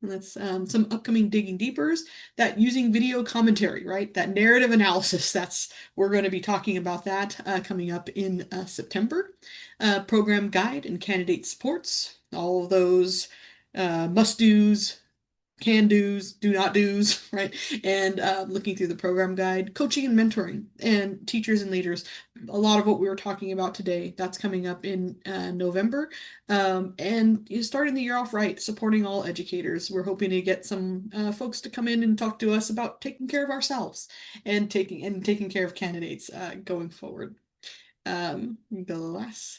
Speaker 1: And that's some upcoming digging deepers, that using video commentary, right? That narrative analysis, we're going to be talking about that coming up in September. Program guide and candidate supports, all of those must-dos, can-dos, do-not-dos, right? And looking through the program guide, coaching and mentoring, and teachers and leaders. A lot of what we were talking about today, that's coming up in November. And starting the year off right, supporting all educators. We're hoping to get some folks to come in and talk to us about taking care of ourselves and taking care of candidates going forward. The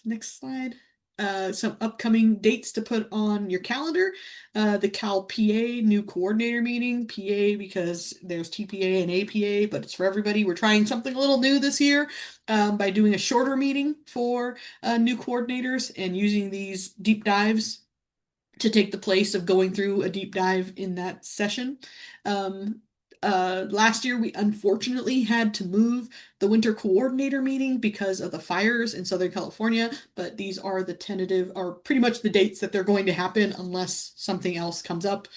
Speaker 1: next slide. Some upcoming dates to put on your calendar. The CalPA new coordinator meeting, PA because there's TPA and APA, but it's for everybody. We're trying something a little new this year by doing a shorter meeting for new coordinators and using these deep dives to take the place of going through a deep dive in that session. Last year, we unfortunately had to move the winter coordinator meeting because of the fires in Southern California, but these are the tentative, or pretty much the dates that they're going to happen unless something else comes up.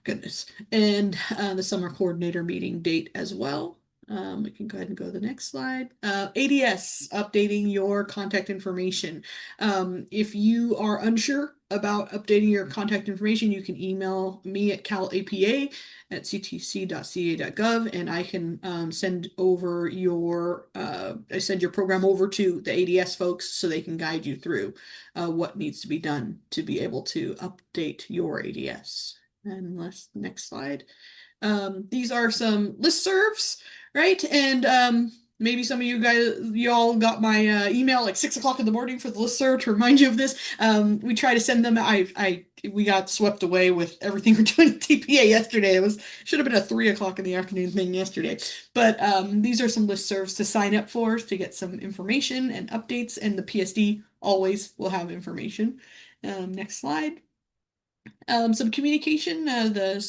Speaker 1: Goodness. And the summer coordinator meeting date as well. We can go ahead and go to the next slide. ADS, updating your contact information. If you are unsure about updating your contact information, you can email me at calapa@ctc.ca.gov, and I can send over I send your program over to the ADS folks so they can guide you through what needs to be done to be able to update your ADS. And next slide. These are some listservs, right? And maybe some of you all got my email like 6 o'clock in the morning for the listserv to remind you of this. We try to send them. We got swept away with everything we're doing at TPA yesterday. Should have been a 3 o'clock in the afternoon thing yesterday. But these are some listservs to sign up for to get some information and updates, and the PSD always will have information. Next slide. Some communication. The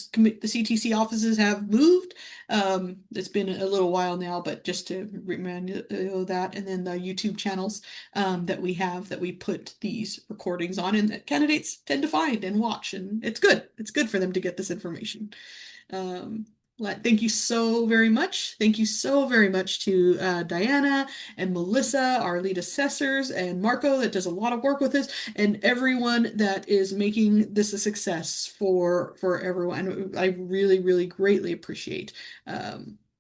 Speaker 1: CTC offices have moved. It's been a little while now, but just to remind you that, and then the YouTube channels that we have that we put these recordings on, and that candidates tend to find and watch, and it's good. It's good for them to get this information. Thank you so very much. Thank you so very much to Diana and Melissa, our lead assessors, and Marco that does a lot of work with this, and everyone that is making this a success for everyone. I really, really greatly appreciate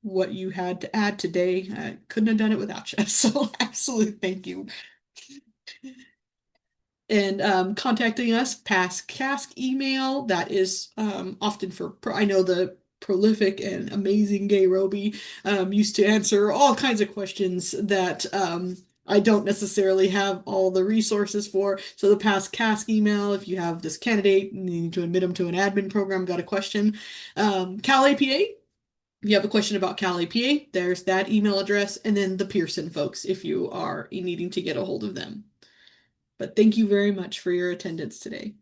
Speaker 1: what you had to add today. I couldn't have done it without you. So absolutely thank you. And contacting us, past cask email, that is often I know the prolific and amazing Gay Roby used to answer all kinds of questions that I don't necessarily have all the resources for. So the past cask email, if you have this candidate and you need to admit them to an admin program, got a question. CalAPA, if you have a question about CalAPA, there's that email address, and then the Pearson folks if you are needing to get a hold of them. But thank you very much for your attendance today.